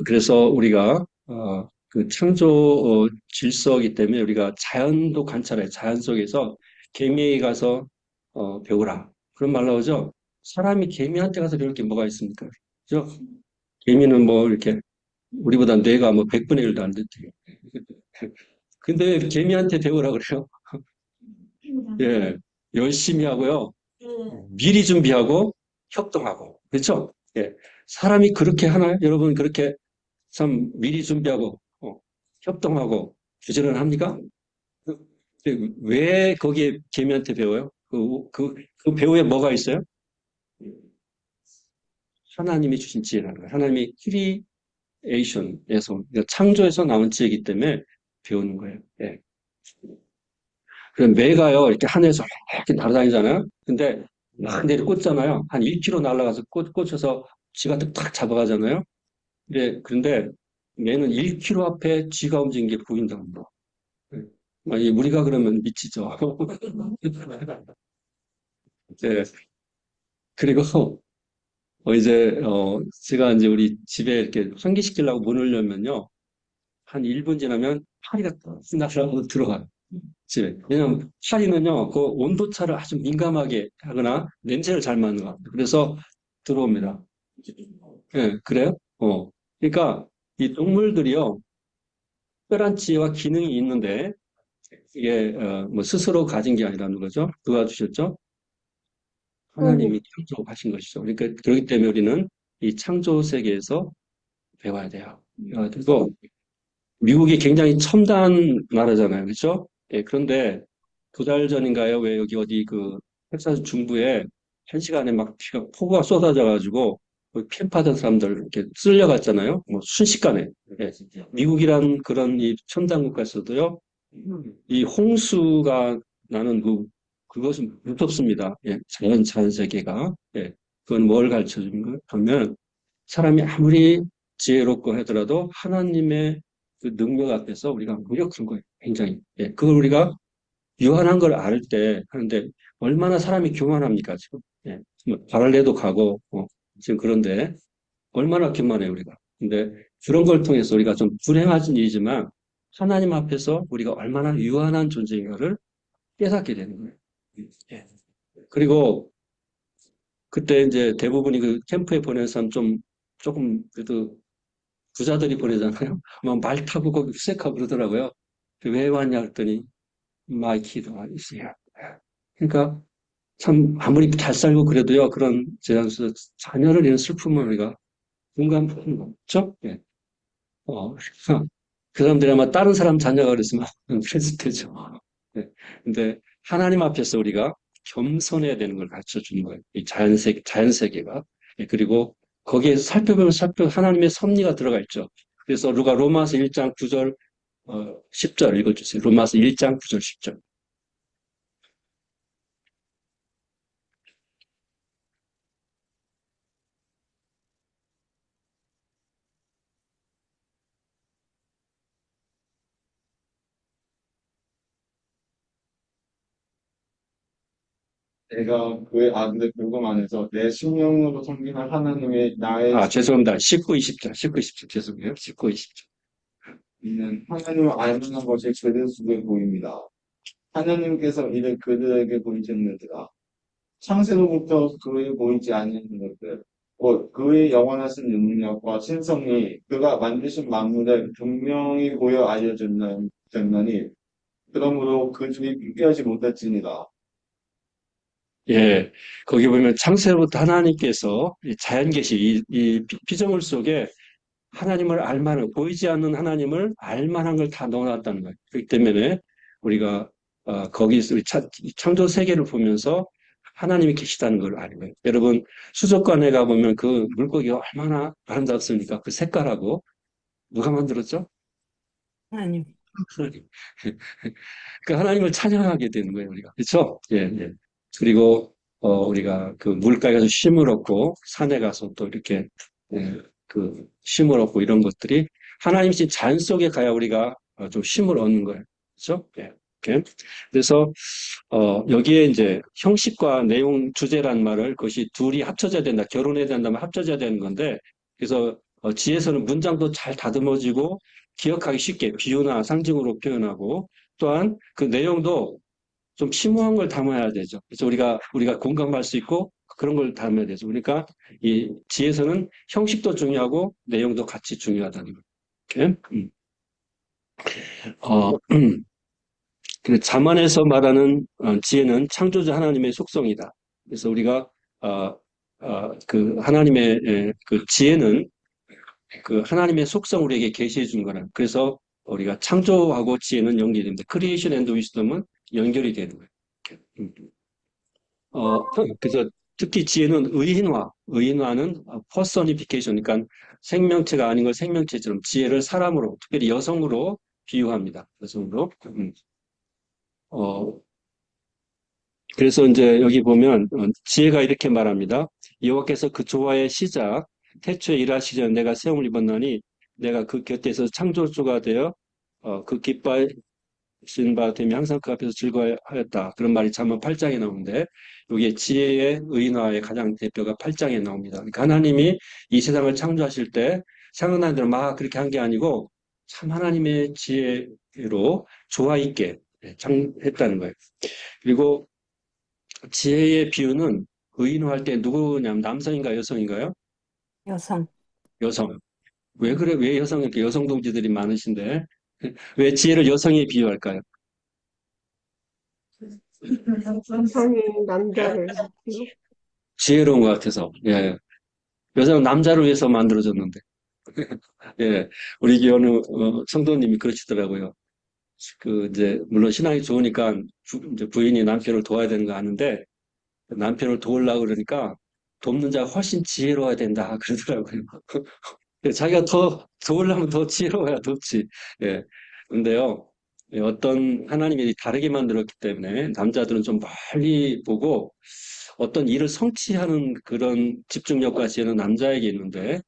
그래서 우리가, 그 창조 질서이기 때문에 우리가 자연도 관찰해. 자연 속에서 개미에 가서 배우라. 그런 말 나오죠? 사람이 개미한테 가서 배울 게 뭐가 있습니까? 그죠? 개미는 뭐 이렇게 우리보다 뇌가 뭐 100분의 1도 안 됐대요. 근데 왜 개미한테 배우라 그래요? 예. 열심히 하고요. 미리 준비하고 협동하고. 그렇죠? 예. 사람이 그렇게 하나요? 여러분 그렇게 참 미리 준비하고 협동하고 규제를 합니까? 그- 왜 거기에 개미한테 배워요? 그 배우에 뭐가 있어요? 하나님이 주신 지혜라는 거예요. 하나님이 크리에이션에서, 그러니까 창조에서 나온 지혜이기 때문에 배우는 거예요. 예. 그럼 매가요, 이렇게 하늘에서 이렇게 날아다니잖아요. 근데 막 내리 꽂잖아요. 한 1km 날아가서 꽂혀서 쥐가 탁 잡아가잖아요. 그런데 매는 1km 앞에 쥐가 움직이는 게 보인답니다. 아니, 우리가 그러면 미치죠. 네. 그리고, 제가 이제 우리 집에 이렇게 환기시키려고 문을 열면요. 한 1분 지나면 파리가 날아가서 들어가요. 집에. 왜냐면 파리는요, 그 온도차를 아주 민감하게 하거나 냄새를 잘 맡는 것 같아요. 그래서 들어옵니다. 예, 그래요? 그러니까 이 동물들이요, 특별한 지혜와 기능이 있는데, 이게, 뭐 스스로 가진 게 아니라는 거죠. 누가 주셨죠? 하나님이 창조하신 것이죠. 그러니까 그렇기 때문에 우리는 이 창조 세계에서 배워야 돼요. 그리고 미국이 굉장히 첨단 나라잖아요. 그렇죠? 예, 그런데 2달 전인가요? 왜 여기 어디 그 텍사스 중부에 1시간에 막 폭우가 쏟아져 가지고 캠파던 사람들 이렇게 쓸려갔잖아요. 뭐 순식간에. 예. 미국이란 그런 이 첨단 국가에서도요. 이 홍수가 나는 그것은 무섭습니다. 예, 자연 세계가. 예, 그건 뭘 가르쳐 주는 거냐면, 사람이 아무리 지혜롭고 하더라도 하나님의 그 능력 앞에서 우리가 무력한 거예요. 굉장히. 예, 그걸 우리가 유한한 걸 알 때 하는데, 얼마나 사람이 교만합니까, 지금. 예, 뭐 바랄레도 가고, 지금 그런데, 얼마나 교만해요, 우리가. 근데 그런 걸 통해서 우리가 좀 불행하진 일이지만, 하나님 앞에서 우리가 얼마나 유한한 존재인가를 깨닫게 되는 거예요. 예. 그리고 그때 이제 대부분이 그 캠프에 보낸 사람 조금 그래도 부자들이 보내잖아요. 막 말 타고 거기 수색하고 그러더라고요. 왜 왔냐 그랬더니 My kid is here. 그러니까 참 아무리 잘 살고 그래도요 그런 재단에서 자녀를 잃은 슬픔을 우리가 공감하는 거죠. 예. 그 사람들이 아마 다른 사람 자녀가 그랬으면 그랬을 테죠. 네. 근데 하나님 앞에서 우리가 겸손해야 되는 걸 가르쳐 주는 거예요. 이 자연 세계가. 예, 그리고 거기에서 살펴보면 하나님의 섭리가 들어가 있죠. 그래서 로마서 1장 9절, 10절 읽어주세요. 로마서 1장 9절, 10절. 내가 그의 아들의 불금 안에서 내 심령으로 섬기는 하나님의 나의 죄송합니다. 19, 20절, 19, 20절, 죄송해요. 19, 20절. 이는 하나님을 알만한 것이 그들 속에 보입니다. 하나님께서 이를 그들에게 보이셨느니라. 창세로부터 그에 보이지 아니하는 것들, 곧 그의 영원하신 능력과 신성이 그가 만드신 만물에 분명히 보여 알려졌나니, 그러므로 그 중에 비교하지 못할지니라. 예, 거기 보면 창세로부터 하나님께서 이 자연 계시, 이 피조물 속에 하나님을 알만한, 보이지 않는 하나님을 알만한 걸 다 넣어놨다는 거예요. 그렇기 때문에 우리가 거기서 창조 세계를 보면서 하나님이 계시다는 걸 아는 거예요. 여러분 수족관에 가보면 그 물고기가 얼마나 아름답습니까? 그 색깔하고 누가 만들었죠? 하나님. 하나님. 그 하나님을 찬양하게 되는 거예요, 우리가. 그렇죠? 예, 예. 그리고 우리가 그 물가에 가서 쉼을 얻고 산에 가서 또 이렇게 그 쉼을 얻고 이런 것들이 하나님 신 자연 속에 가야 우리가 좀 쉼을 얻는 거예요. 그렇죠? 예. 이렇게. 그래서 여기에 이제 형식과 내용 주제란 말을 그것이 둘이 합쳐져야 된다. 결혼해야 된다면 합쳐져야 되는 건데 그래서 지혜서는 문장도 잘 다듬어지고 기억하기 쉽게 비유나 상징으로 표현하고 또한 그 내용도 좀 심오한 걸 담아야 되죠. 그래서 우리가 공감할 수 있고 그런 걸 담아야 되죠. 그러니까 이 지혜서는 형식도 중요하고 내용도 같이 중요하다는 거예요. 이렇게. 어, 그 잠언에서 말하는 지혜는 창조자 하나님의 속성이다. 그래서 우리가 그 하나님의 그 지혜는 그 하나님의 속성 우리에게 계시해 준 거라. 그래서 우리가 창조하고 지혜는 연결이 됩니다. 크리에이션 앤드 위스덤은 연결이 되는 거예요. 이렇게. 그래서 특히 지혜는 의인화는 퍼서니피케이션, 그러니까 생명체가 아닌 걸 생명체처럼 지혜를 사람으로, 특별히 여성으로 비유합니다. 여성으로. 그래서 이제 여기 보면 지혜가 이렇게 말합니다. 여호와께서 그 조화의 시작, 태초에 일하시기 전에 내가 세움을 입었나니 내가 그 곁에서 창조주가 되어 그 기뻐하신 바 되며 항상 그 앞에서 즐거워하였다. 그런 말이 잠언 8장에 나오는데 여기에 지혜의 의인화의 가장 대표가 8장에 나옵니다. 그러니까 하나님이 이 세상을 창조하실 때 생각나는 대로 막 그렇게 한 게 아니고 참 하나님의 지혜로 조화 있게 했다는 거예요. 그리고 지혜의 비유는 의인화할 때 누구냐면 남성인가요, 여성인가요? 여성. 여성. 왜 그래? 왜 여성 이렇게 여성 동지들이 많으신데 왜 지혜를 여성에 비유할까요? 남성이 남자를 지혜로운 것 같아서. 예. 여성은 남자를 위해서 만들어졌는데. 예. 우리 교회 어느 성도님이 그러시더라고요. 그 이제 물론 신앙이 좋으니까 이제 부인이 남편을 도와야 되는 거 아는데 남편을 도우려고 그러니까 돕는 자가 훨씬 지혜로워야 된다 그러더라고요. 자기가 더 도우려면 더 지혜로워야 돕지. 예. 근데요, 어떤 하나님이 다르게 만들었기 때문에 남자들은 좀 멀리 보고 어떤 일을 성취하는 그런 집중력과 지혜는 남자에게 있는데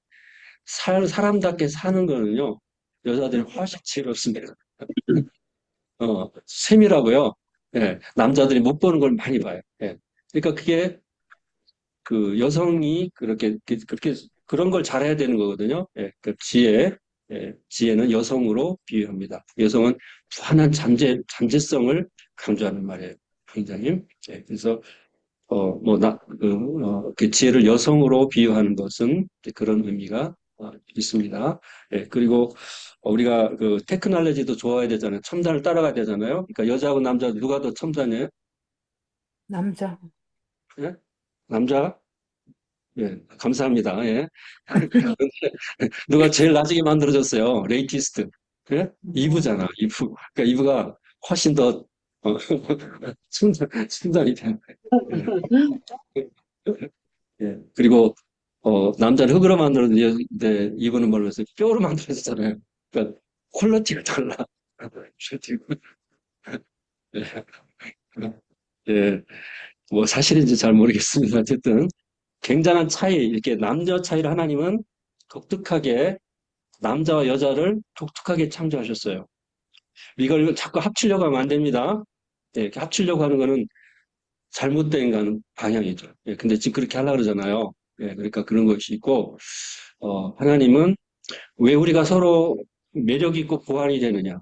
사람답게 사는 거는요, 여자들이 훨씬 지혜롭습니다. 세밀하고요. 예, 남자들이 못 보는 걸 많이 봐요. 예. 그러니까 그게 그 여성이 그렇게 그런 걸 잘해야 되는 거거든요. 예, 그 지혜는 여성으로 비유합니다. 여성은 무한한 잠재성을 강조하는 말이에요. 굉장히. 예, 그래서 그 지혜를 여성으로 비유하는 것은 그런 의미가 있습니다. 예, 그리고 우리가 그 테크놀로지도 좋아야 되잖아요. 첨단을 따라가야 되잖아요. 그러니까 여자하고 남자 누가 더 첨단이에요? 남자. 예? 남자? 예, 감사합니다. 예. 누가 제일 나중에 만들어졌어요? 레이티스트. 예? 이브잖아, 이브. 그러니까 이브가 훨씬 더, 첨단이 돼. 예. 그리고, 남자를 흙으로 만들었는데, 이브는 뭘로 했어요? 뼈로 만들어졌잖아요. 그러니까, 퀄리티가 달라. 예. 예. 뭐, 사실인지 잘 모르겠습니다. 어쨌든, 굉장한 차이, 이렇게 남녀 차이를 하나님은 독특하게 남자와 여자를 독특하게 창조하셨어요. 이걸 자꾸 합치려고 하면 안 됩니다. 예, 이렇게 합치려고 하는 거는 잘못된 방향이죠. 예, 근데 지금 그렇게 하려고 그러잖아요. 예, 그러니까 그런 것이 있고, 하나님은 왜 우리가 서로 매력 있고 보완이 되느냐.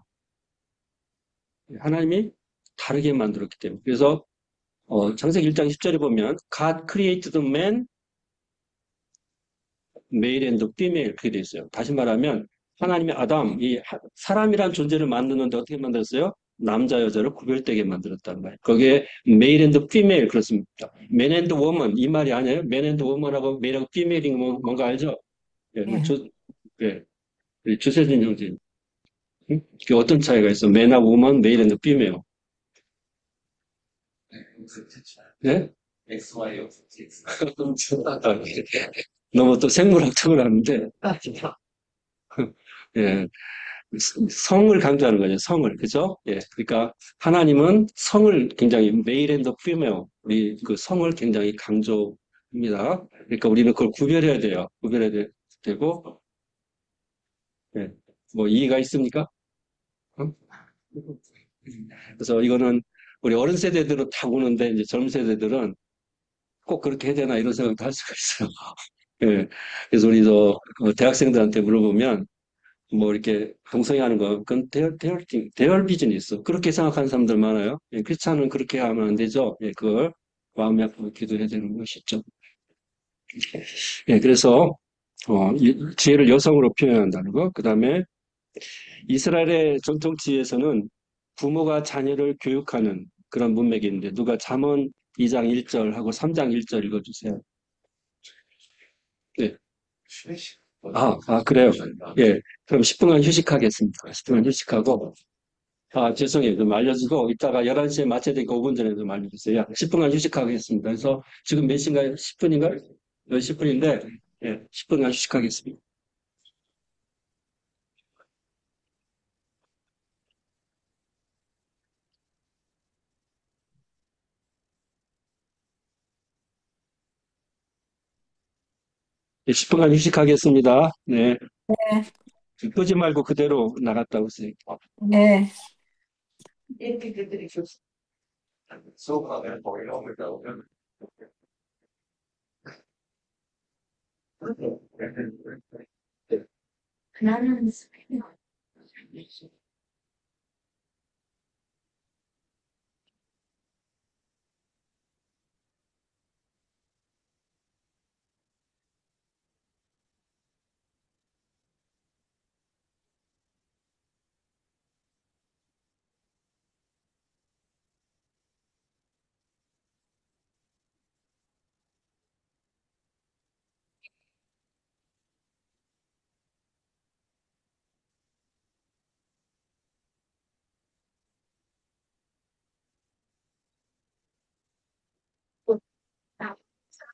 하나님이 다르게 만들었기 때문에. 그래서, 창세기 1장 10절에 보면, God created man, male and female, 그렇게 되어 있어요. 다시 말하면, 하나님의 사람이란 존재를 만드는데 어떻게 만들었어요? 남자, 여자를 구별되게 만들었다는 말이에요. 거기에 male and female 그렇습니다. man and woman 이 말이 아니에요. man and woman하고 male하고 female이 뭔가 알죠? 예, 예. 예, 우리 주세진 형제. 응? 그 어떤 차이가 있어? man하고 woman, male and female. 예? XY, X. 너무 또 생물학적으로 하는데, 예. 성을 강조하는 거죠. 성을. 그죠? 예. 그러니까 하나님은 성을 굉장히 male and female 우리 그 성을 굉장히 강조합니다. 그러니까 우리는 그걸 구별해야 돼요. 되고 예. 뭐 이해가 있습니까? 어? 그래서 이거는 우리 어른 세대들은 다 보는데 이제 젊은 세대들은 꼭 그렇게 해야 되나 이런 생각도 할 수가 있어요. 예. 그래서 우리도 대학생들한테 물어보면 뭐 이렇게 동성애하는 거 그건 대열 비즈니스 그렇게 생각하는 사람들 많아요. 예, 크리스찬은 그렇게 하면 안 되죠. 예, 그걸 마음이 아프고 기도해야 되는 것이죠. 예, 그래서 지혜를 여성으로 표현한다는 거. 그다음에 이스라엘의 전통치에서는 부모가 자녀를 교육하는 그런 문맥이 있는데 누가 잠언 2장 1절하고 3장 1절 읽어주세요. 네. 그래요. 예. 그럼 10분간 휴식하겠습니다. 10분간 휴식하고, 죄송해요. 좀 알려주고, 이따가 11시에 마쳐야 되니까 5분 전에 좀 알려주세요. 10분간 휴식하겠습니다. 그래서 지금 몇 시인가요? 10분인가요? 10분인데, 예, 10분간 휴식하겠습니다. 예, 10분간 휴식하겠습니다. 네. 끄지 말고 그대로 나갔다 오세요. 네. 나는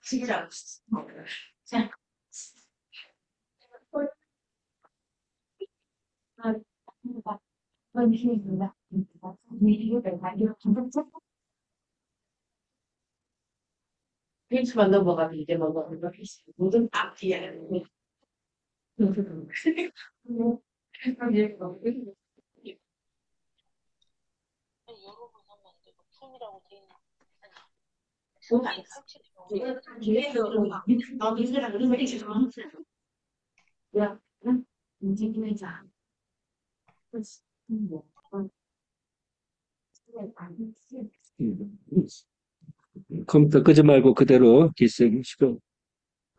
지지라고 자, 빈스만 넘어가면 이제 넘어가는 거 모든 앞뒤에 컴퓨터 끄지 말고 그대로 기습시고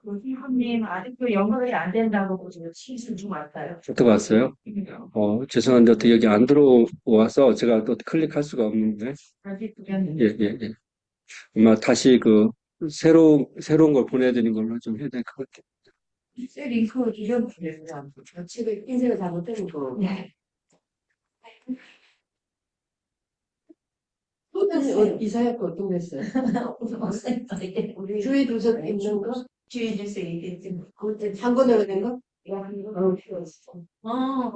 선생님 아직도 연결이 안 된다고 지금 시술 중 왔어요. 어떻게 왔어요? 죄송한데 어떻게 여기 안 들어와서 제가 또 클릭할 수가 없는데. 아직 예, 예, 예. 아마 다시 새로운 걸 보내드리는 걸로 좀 해야 될 것 같아요. 이 링크 잃어버렸냐 지금 인쇄가 잘못된 거 네. 이사할 거 어떤 거 했어요? 우리 주의 주석 있는 거? 주의 주세 이게 그때 한 권으로 된 거?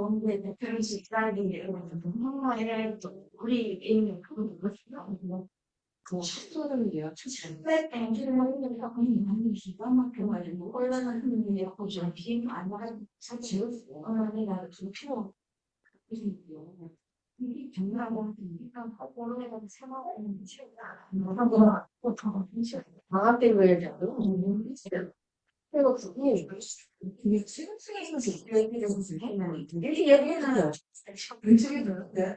근데 대표님 식사하기 정말 우리 애는 그거 숫소는요. 땡기는 거니까 아니 기가 막혀가지고 얼마나 힘이 보죠. 비행 안 나가서 사실 내가 좀 필요 이게 정말 그러니까 오늘은 생활하는 치우다 하고 더 방학 때 왜 자꾸? 그리고 그게 수능에서 얘기를 무슨 하면 이렇게 얘기해놔요. 왼쪽에 들었대.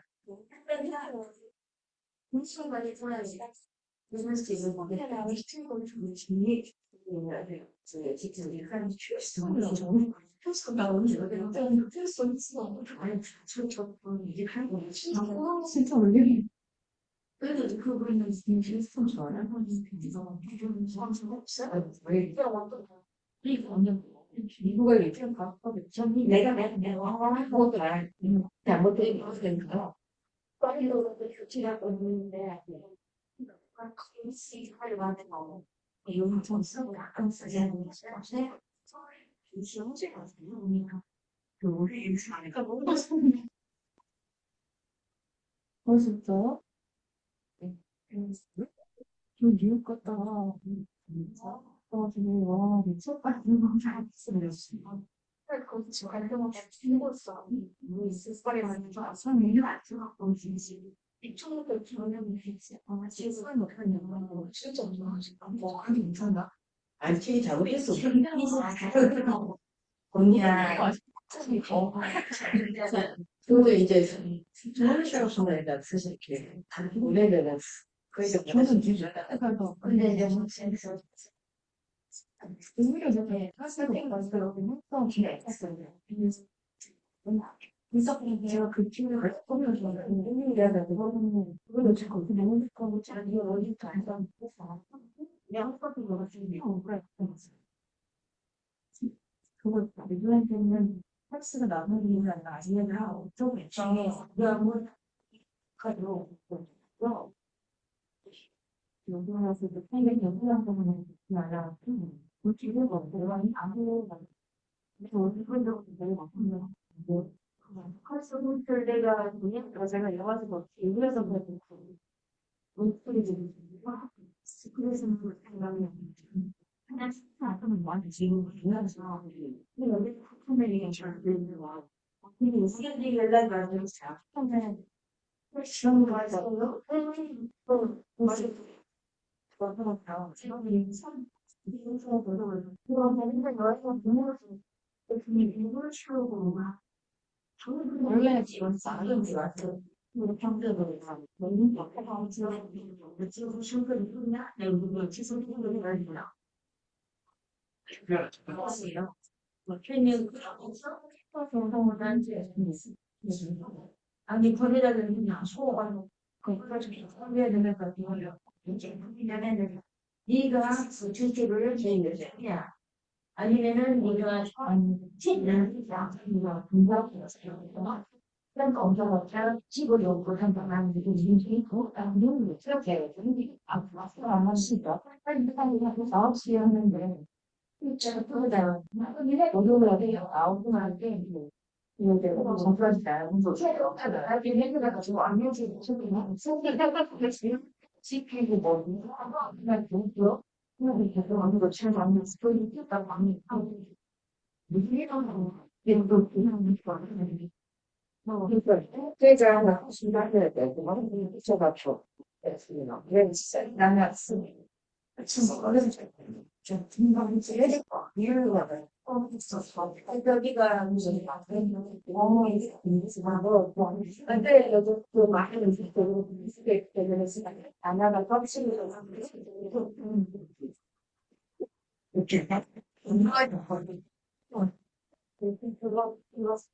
무슨 말이 좋아하지? 무슨 식으로 먹게 하면 친구를 좀 준비 직접 일하는 필요성을 좀 필요성가 오늘 어떤 필요성 있어. 아니 저 이게 하는 거 진짜 원래 그래도 그 부분은 필요성 좋아하는 거지. 그래서 좀 상처가 없어. 왜 이거 없는 거. 미국을 이렇게 갖고 저기 내가 하고 잘못된 것이니까 빨리로 교체하고 있는데 하려고 하는 거 이용 좀 쓰고 가끔 쓰지 않는 것이 주시오지 않아요. 우리 사니까 너무 멋있어. 좀 뉴욕 갔다가 와 미쳤다 이거 잘 쓰였어. 거기 지금 갈등을 주고 있어. 뭐 있을 거리라는 줄 알았어. 이거 안 들어갔고 이쪽으로 저녁에 했지. 지금 못하는 거 진짜 뭐 하기 괜찮나? 안티 잘못했어. 언니야. 그리고 이제 좋은 시험을 일단 쓰실게. 원래는 그래서 저는 진짜 근데 이제 뭐 재밌어. 오히려 저게 사실은 만들어보면 또 기대했어요. 그래서 제가 그 팀을 보면서 의미를 그거는 그걸 자꾸 너무 좋고 자기 어디도 안 사고 그냥 하는 거 같은데 그래. 그걸 누구한테는 텍스가 나는 이유가 아니라 어떤 입장에 그냥 가지고 여기에서도 생각 연구하는 말이야. 그 기회가 내가 아무 그래서 어디서도 내가 바꾸면 뭐 칼슘을 내가 그냥 제가 여가지고 얘기해서 그랬고 목소리도 그래서 그 생각이 하나 하면 완전 지금 중요하죠. 근데 여기 쿠쿠멜이 잘 되는 거. 근데 무슨 얘기 연락을 잘 하면 시험 가서 또 맞아. 원래 지금 싸는 줄 알았어. 우리 평균으로 너무 바빠서 지금 신분이 있냐? 내가 지금 신분이 아니야. 그렇습니다. 괜히 그래서 단지에 아니 거기다가 그냥 소화가 그걸 좀 해야 되는 거 같아요. 이제 그러면은 네가 그 주택을 제일이야. 아니면은 네가 집을 네가 분양해서 그러니까 엄청 어쩌 집을 놓고 한다는 게 인생이 그안 되는 거 이렇게 앞으로 안 하시죠. 빨리 빨리 하고 9시에 하는데 진짜 그거다. 오늘 어디 아웃만 게 이제 정부까지 나는 거 하긴 해가 가지고 안 해지 저기는 생각을 그랬어요. 지키고 뭐 그냥 뭐 그냥 계속 하는 거 처럼 하는 스토리 있다고 하고 무슨 얘도 그냥 좋아하는 그러니까 제가 하나 신발을 내고 막 붙여가지고 했습니다. 그래서 나는 친구는 좀 금방 제일 이유가 없었어. 여기가 무슨 어머니 하고 근데 여기 그 많은 그 때문에 안 나가 껍질을 이렇게 그거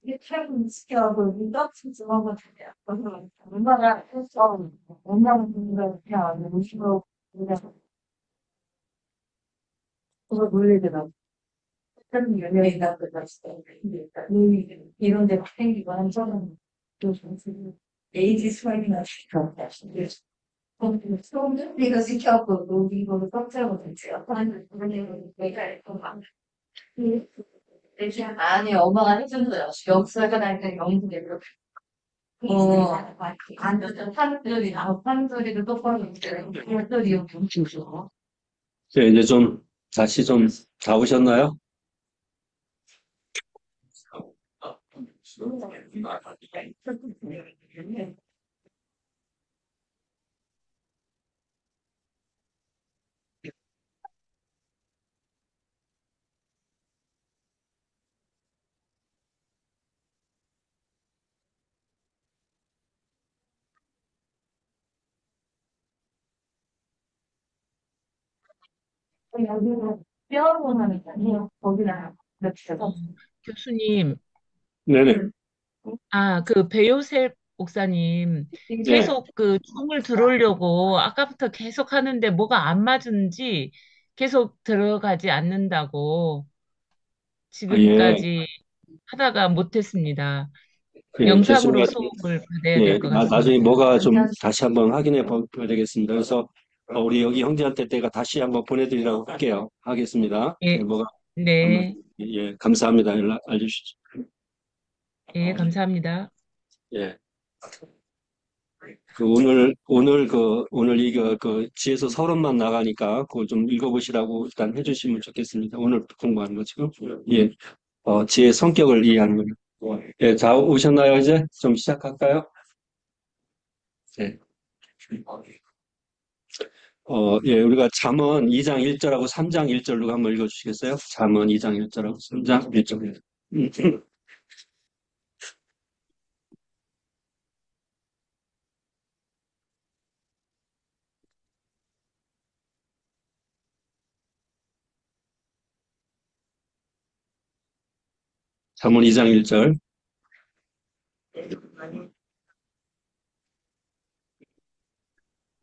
유튜브 시켜고 리더치 좀 하고 얼마나 해서 얼마나 분들 그냥 무시로 그냥 그거 놀리더라고. 다른 연예인이나 그랬을 때 이런 데 생기고 한 저는 또 에이지 수학이나 시켰다. 처음 내가 시켜고 이거를 깜짝으로 됐어요. 내가 이거 막 아니 엄마가 해준 거야. 역사가 나니까 영국에 안 판들이 판들이도 똑바로 판들이 엄청 주죠. 네, 이제 좀 다시 좀 다 오셨나요? 여기는 뼈로 하는 게 아니에요. 거기다 몇 교수님, 네네. 그 배요셉 목사님 네. 계속 그 줌을 들어오려고 아까부터 계속 하는데 뭐가 안 맞은지 계속 들어가지 않는다고 예, 지금까지 하다가 못했습니다. 예, 영상으로 죄송합니다. 수업을 받아야 예, 될 것 나중에 같습니다. 뭐가 좀 다시 한번 확인해 봐야 되겠습니다. 그래서 우리 여기 형제한테 내가 다시 한번 보내드리라고 하겠습니다. 예, 예, 뭐가 한번, 네. 예, 감사합니다. 연락 알려주시죠. 예, 감사합니다. 예. 오늘 이거, 지에서 서론만 나가니까, 그거 좀 읽어보시라고 일단 해주시면 좋겠습니다. 오늘 공부하는 거 지금. 예. 지의 성격을 이해하는 거예요. 예, 자, 오셨나요, 이제? 좀 시작할까요? 예. 예, 우리가 잠언 2장 1절하고 3장 1절로 한번 읽어주시겠어요? 잠언 2장 1절하고 3장 1절. 잠언 2장 1절.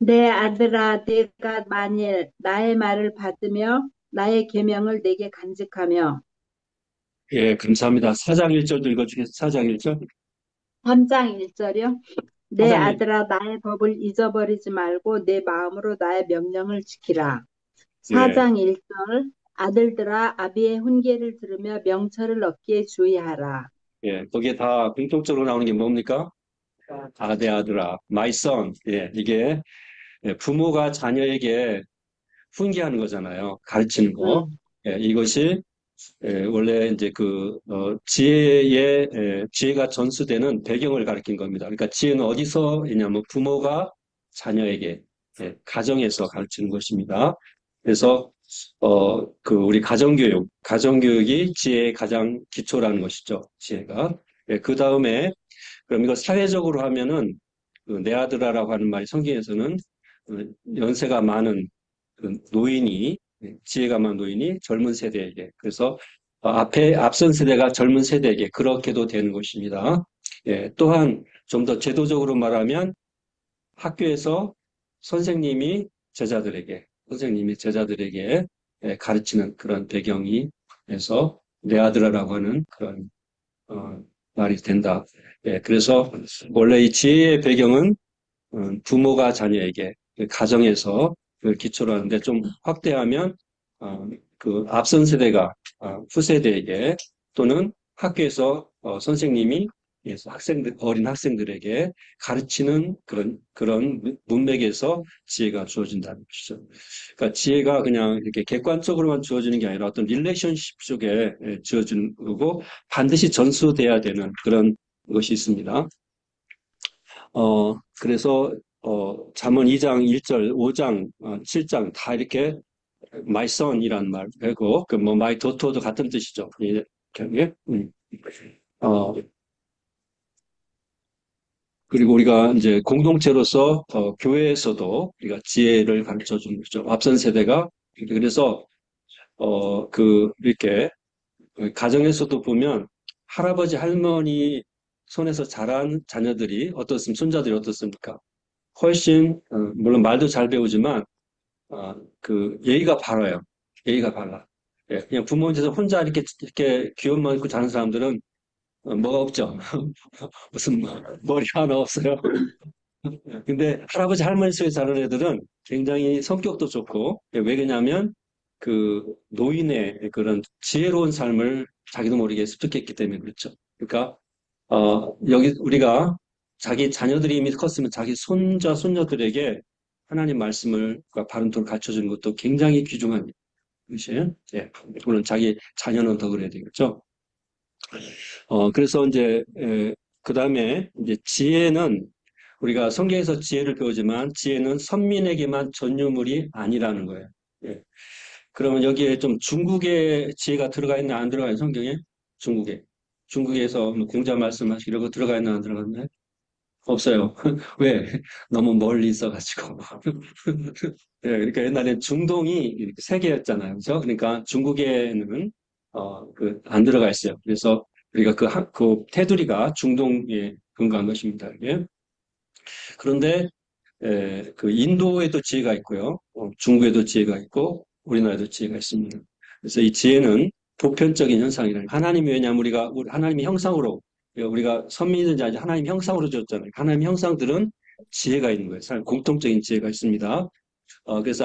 내 아들아, 내가 만일 나의 말을 받으며 나의 계명을 내게 간직하며 예, 감사합니다. 4장 1절도 읽어주겠어요? 4장 1절? 3장 1절이요. 내 4장 1절. 아들아, 나의 법을 잊어버리지 말고 내 마음으로 나의 명령을 지키라. 예, 4장 1절. 아들들아, 아비의 훈계를 들으며 명철을 얻기에 주의하라. 예, 거기에 다 공통적으로 나오는 게 뭡니까? 내 아들아, my son. 예, 이게 부모가 자녀에게 훈계하는 거잖아요. 가르치는 거. 음, 예, 이것이 원래 이제 지혜가 전수되는 배경을 가리킨 겁니다. 그러니까 지혜는 어디서 있냐면 부모가 자녀에게, 가정에서 가르치는 것입니다. 그래서, 우리 가정교육이 지혜의 가장 기초라는 것이죠. 지혜가. 그 다음에, 그럼 이거 사회적으로 하면은, 내 아들아라고 하는 말이 성경에서는 연세가 많은 지혜가 많은 노인이 젊은 세대에게, 그래서 앞선 세대가 젊은 세대에게 그렇게도 되는 것입니다. 예, 또한 좀 더 제도적으로 말하면 학교에서 선생님이 제자들에게 가르치는 그런 배경이 해서 내 아들아라고 하는 그런 말이 된다. 예, 그래서 원래 이 지혜의 배경은 부모가 자녀에게 가정에서 그 기초로 하는데 좀 확대하면 앞선 세대가 후세대에게 또는 학교에서 선생님이 어린 학생들에게 가르치는 그런 문맥에서 지혜가 주어진다는 것이죠. 그러니까 지혜가 그냥 이렇게 객관적으로만 주어지는 게 아니라 어떤 릴레이션십 속에 주어지는 거고 반드시 전수돼야 되는 그런 것이 있습니다. 그래서, 잠언 2장 1절, 5장, 7장 다 이렇게 my son이라는 말 하고, my daughter도 같은 뜻이죠. 예? 그리고 우리가 이제 공동체로서, 교회에서도 우리가 지혜를 가르쳐 주는 거죠. 앞선 세대가. 그래서, 이렇게, 가정에서도 보면 할아버지, 할머니 손에서 자란 자녀들이 손자들이 어떻습니까? 훨씬, 물론 말도 잘 배우지만, 예의가 바라요. 예의가 발라. 예, 그냥 부모 집에서 혼자 이렇게 귀여움만 입고 자는 사람들은, 뭐가 없죠. 무슨 머리 하나 없어요. 근데 할아버지, 할머니 속에 자란 애들은 굉장히 성격도 좋고, 왜 그러냐면, 노인의 그런 지혜로운 삶을 자기도 모르게 습득했기 때문에 그렇죠. 그러니까, 여기 우리가 자기 자녀들이 이미 컸으면 자기 손자, 손녀들에게 하나님 말씀을 바른 토를 갖춰주는 것도 굉장히 귀중한 것이에요. 예. 물론 자기 자녀는 더 그래야 되겠죠. 그래서 이제, 그 다음에 이제 지혜는 우리가 성경에서 지혜를 배우지만 지혜는 선민에게만 전유물이 아니라는 거예요. 예. 그러면 여기에 좀 중국의 지혜가 들어가 있나 안 들어가 있나 성경에? 중국에서 뭐 공자 말씀하시고 이런 거 들어가 있나 안 들어가 있나? 없어요. 왜? 너무 멀리 있어가지고. 예, 그러니까 옛날에 중동이 이렇게 세 개였잖아요. 그죠? 그러니까 중국에는, 안 들어가 있어요. 그래서 우리가 그 테두리가 중동에 근거한 것입니다. 예. 그런데, 인도에도 지혜가 있고요. 중국에도 지혜가 있고, 우리나라에도 지혜가 있습니다. 그래서 이 지혜는 보편적인 현상이라는 거예요. 하나님이 왜냐하면 하나님의 형상으로 우리가 선민이든지 아니 하나님 형상으로 지었잖아요. 하나님 형상들은 지혜가 있는 거예요. 공통적인 지혜가 있습니다. 그래서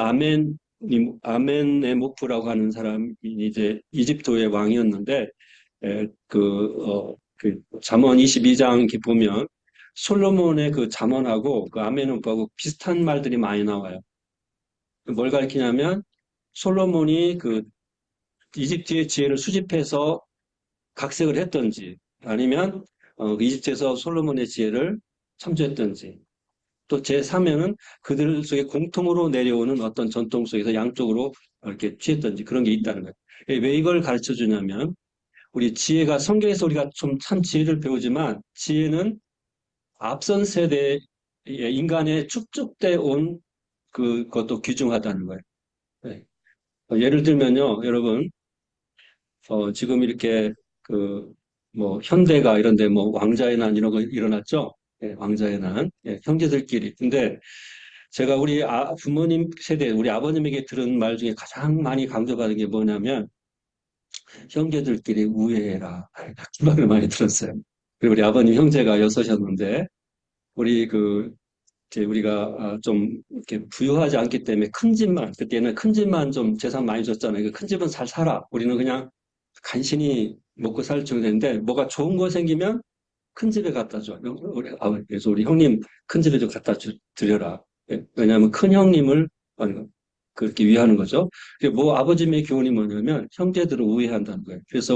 아멘의 목프라고 하는 사람이 이제 이집트의 왕이었는데, 그 잠언 22장 이렇게 보면 솔로몬의 그 잠언하고 그 아멘하고 비슷한 말들이 많이 나와요. 뭘 가리키냐면 솔로몬이 그 이집트의 지혜를 수집해서 각색을 했던지 아니면 그 이집트에서 솔로몬의 지혜를 참조했던지 또 제3회는 그들 속에 공통으로 내려오는 어떤 전통 속에서 양쪽으로 이렇게 취했던지 그런 게 있다는 거예요. 왜 이걸 가르쳐 주냐면 우리 지혜가 성경에서 우리가 좀 참 지혜를 배우지만 지혜는 앞선 세대의 인간의 축적돼 온 그것도 귀중하다는 거예요. 네. 예를 들면요, 여러분, 지금 이렇게 뭐 현대가 이런데 뭐 왕자의 난 이런 거 일어났죠? 예, 왕자의 난, 예, 형제들끼리. 근데 제가 우리 부모님 세대, 우리 아버님에게 들은 말 중에 가장 많이 강조받은 게 뭐냐면 형제들끼리 우애해라. 그 말을 많이 들었어요. 그리고 우리 아버님 형제가 여섯이었는데 우리 이제 우리가 좀 이렇게 부유하지 않기 때문에 큰 집만, 그때는 큰 집만 좀 재산 많이 줬잖아요. 그 큰 집은 잘 살아. 우리는 그냥 간신히 먹고 살 정도 되는데 뭐가 좋은 거 생기면 큰 집에 갖다 줘. 그래서 우리 형님 큰 집에 좀 갖다 드려라. 예, 왜냐하면 큰 형님을 그렇게 위하는 거죠. 뭐 아버님의 교훈이 뭐냐면 형제들을 우애한다는 거예요. 그래서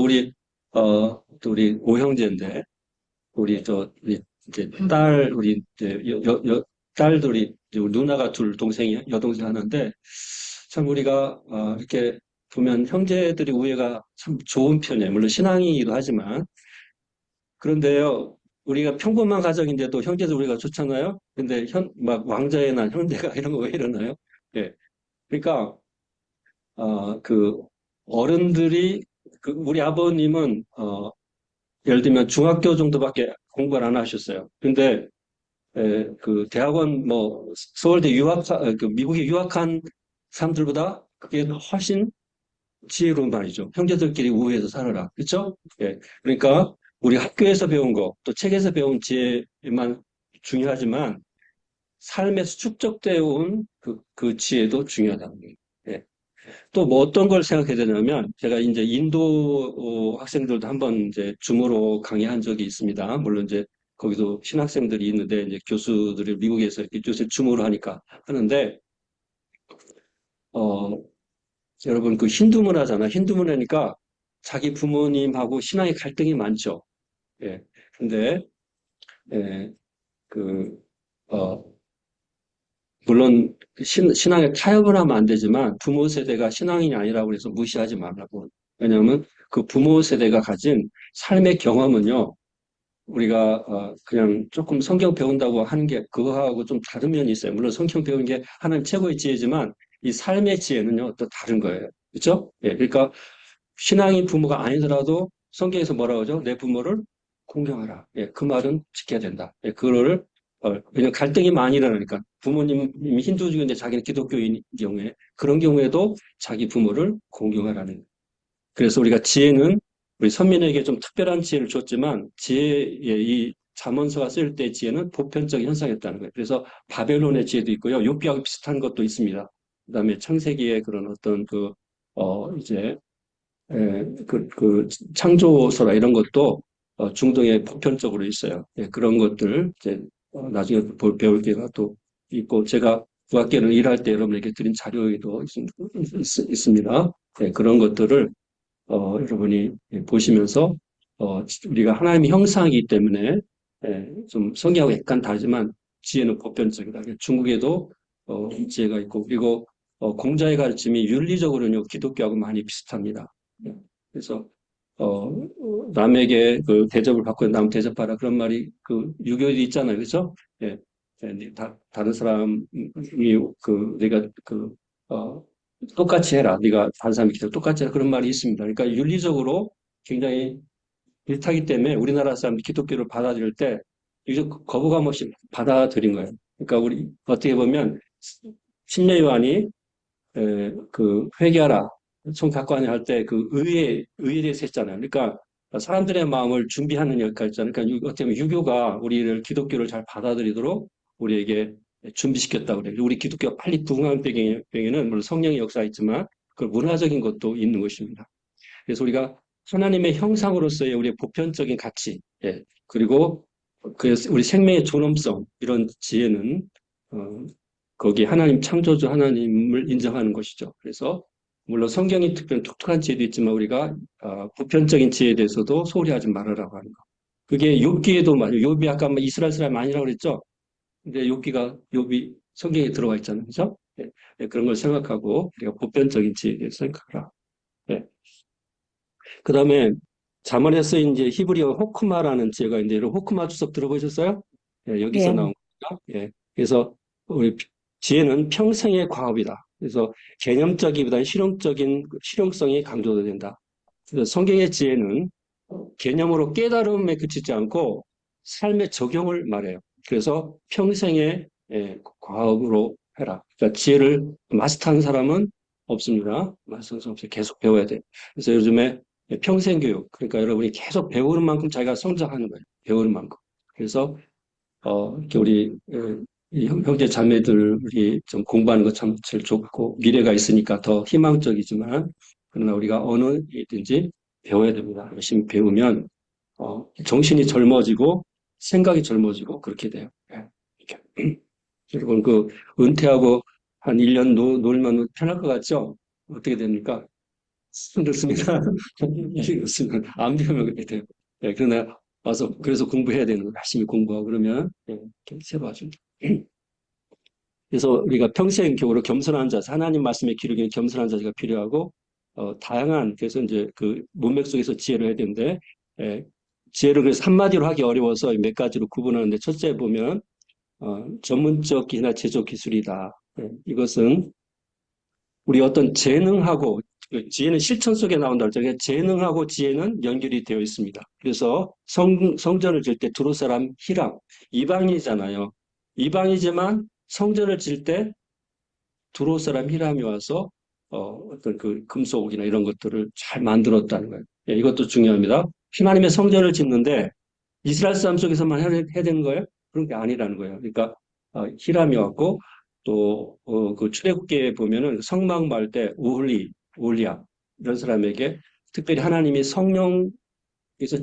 또 우리 오형제인데 우리 이제 우리 이제 딸들이 이제 우리 누나가 둘 동생이 여동생 하는데 참 우리가 이렇게 보면 형제들이 우애가 참 좋은 편이에요. 물론 신앙이기도 하지만 그런데요. 우리가 평범한 가정인데도 형제들 우리가 좋잖아요. 근데 막 왕자의 난 형제가 이런 거 왜 이러나요? 예. 그러니까 그 어른들이 우리 아버님은 예를 들면 중학교 정도밖에 공부를 안 하셨어요. 근데 그 대학원 뭐 서울대 미국에 유학한 사람들보다 그게 훨씬 지혜로운 말이죠. 형제들끼리 우애해서 살아라. 그렇죠? 예. 그러니까 우리 학교에서 배운 거, 또 책에서 배운 지혜만 중요하지만 삶에서 축적되어 온 그 지혜도 중요하다는 거예요. 예. 또 뭐 어떤 걸 생각해야 되냐면 제가 이제 인도 학생들도 한번 이제 줌으로 강의한 적이 있습니다. 물론 이제 거기도 신학생들이 있는데 이제 교수들이 미국에서 이렇게 요새 줌으로 하니까 하는데 여러분 그 힌두 문화잖아. 힌두 문화니까 자기 부모님하고 신앙의 갈등이 많죠. 예. 근데 예, 그 물론 신앙에 타협을 하면 안 되지만 부모 세대가 신앙인이 아니라고 해서 무시하지 말라고. 왜냐하면 그 부모 세대가 가진 삶의 경험은요. 우리가 그냥 조금 성경 배운다고 하는 게 그거하고 좀 다른 면이 있어요. 물론 성경 배우는 게 하나님 최고의 지혜지만 이 삶의 지혜는요. 또 다른 거예요. 그렇죠? 예, 그러니까 신앙인 부모가 아니더라도 성경에서 뭐라고 하죠? 내 부모를 공경하라. 예, 그 말은 지켜야 된다. 예, 그거를 왜냐면 갈등이 많이 일어나니까 부모님이 힌두교인데 자기는 기독교인 경우에 그런 경우에도 자기 부모를 공경하라는. 그래서 우리가 지혜는 우리 선민에게 좀 특별한 지혜를 줬지만 지혜의 이 잠언서가 쓸 때 지혜는 보편적인 현상이었다는 거예요. 그래서 바벨론의 지혜도 있고요. 욥기하고 비슷한 것도 있습니다. 그다음에 창세기의 그런 어떤 이제 창조서라 이런 것도 중동에 보편적으로 있어요. 예, 그런 것들 이제 나중에 배울 기회가 또 있고 제가 국악계를 일할 때 여러분에게 드린 자료에도 있습니다. 예, 그런 것들을 여러분이 보시면서 우리가 하나님의 형상이기 때문에 좀 성경하고 약간 다르지만 지혜는 보편적이다. 중국에도 지혜가 있고 그리고 공자의 가르침이 윤리적으로는 기독교하고 많이 비슷합니다. 그래서 남에게 그 대접을 받고 남 대접하라 그런 말이 그 유교에도 있잖아요, 그렇죠? 예, 다른 사람이 내가 똑같이 해라, 네가 다른 사람이 기도 똑같이 해라 그런 말이 있습니다. 그러니까 윤리적으로 굉장히 비슷하기 때문에 우리나라 사람들이 기독교를 받아들일 때 이제 거부감 없이 받아들인 거예요. 그러니까 우리 어떻게 보면 신뢰 요한이 회개하라. 총 갖고 하냐 할 때 그 의에 대해서 했잖아요. 그러니까 사람들의 마음을 준비하는 역할 있잖아요. 그러니까 어떻게 보면 유교가 우리를 기독교를 잘 받아들이도록 우리에게 준비시켰다고 그래요. 우리 기독교가 빨리 부흥한 배경에는 물론 성령의 역사가 있지만 그 문화적인 것도 있는 것입니다. 그래서 우리가 하나님의 형상으로서의 우리의 보편적인 가치, 예. 그리고 그 우리 생명의 존엄성 이런 지혜는 거기 하나님 창조주 하나님을 인정하는 것이죠. 그래서 물론 성경이 특별히 독특한 지혜도 있지만 우리가 보편적인 지혜에 대해서도 소홀히 하지 말으라고 하는 거. 그게 욥기에도 말이에요. 욥이 아까 뭐 이스라엘 사람 아니라고 그랬죠. 근데 욥이 성경에 들어가 있잖아요. 그죠? 예, 예, 그런 걸 생각하고 우리가 보편적인 지혜에 대해서 생각하라. 예. 그다음에 잠언에 쓰인 이제 히브리어 호크마라는 지혜가 있는데 이런 호크마 주석 들어보셨어요? 예, 여기서 예. 나온 거죠. 예. 그래서 우리 지혜는 평생의 과업이다. 그래서 개념적이보다는 실용성이 강조된다. 그래서 성경의 지혜는 개념으로 깨달음에 그치지 않고 삶의 적용을 말해요. 그래서 평생의 과업으로 해라. 그러니까 지혜를 마스터한 사람은 없습니다. 마스터한 사람 없어요. 계속 배워야 돼. 그래서 요즘에 평생교육, 그러니까 여러분이 계속 배우는 만큼 자기가 성장하는 거예요. 배우는 만큼. 그래서 이렇게 우리 이 형제 자매들이 좀 공부하는 거 참 제일 좋고 미래가 있으니까 더 희망적이지만 그러나 우리가 어느 일든지 배워야 됩니다. 열심히 배우면 정신이 젊어지고 생각이 젊어지고 그렇게 돼요. 예. 이렇게. 그리고 그 은퇴하고 한 1년 놀면 편할 것 같죠? 어떻게 됩니까? 그렇습니다. 그렇습니다. 안 배우면 그렇게 돼요. 예, 그러나 와서 그래서 공부해야 되는 거 열심히 공부하고 그러면 이렇게 세워줍니다. 그래서 우리가 평생 교우로 겸손한 자, 하나님 말씀에 기르기는 겸손한 자가 필요하고 다양한 그래서 이제 그 문맥 속에서 지혜를 해야 되는데 예, 지혜를 그래서 한마디로 하기 어려워서 몇 가지로 구분하는데 첫째 보면 전문적이나 제조 기술이다. 예, 이것은 우리 어떤 재능하고 그 지혜는 실천 속에 나온다 그랬잖아요. 재능하고 지혜는 연결이 되어 있습니다. 그래서 성전을 질 때 두로 사람 히람 이방인이잖아요. 이방이지만 성전을 질 때 두로 사람 히람이 와서 어떤 그 금속이나 이런 것들을 잘 만들었다는 거예요. 예, 이것도 중요합니다. 하나님의 성전을 짓는데 이스라엘 사람 속에서만 해야 되는 거예요? 그런 게 아니라는 거예요. 그러니까 히람이 왔고 또 그 출애굽기에 보면은 성막 말 때 우리야 이런 사람에게 특별히 하나님이 성령에서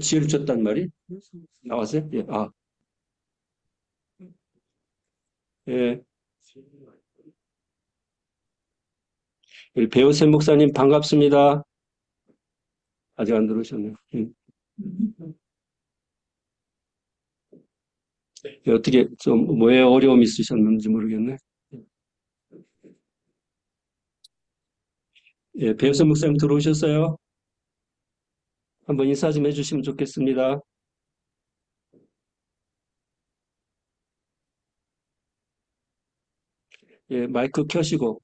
지혜를 줬단 말이 나왔어요? 예, 예. 우리 배우세 목사님 반갑습니다. 아직 안 들어오셨네요. 어떻게 좀 뭐에 어려움이 있으셨는지 모르겠네. 예, 배우세 목사님 들어오셨어요? 한번 인사 좀 해주시면 좋겠습니다. 예, 마이크 켜시고.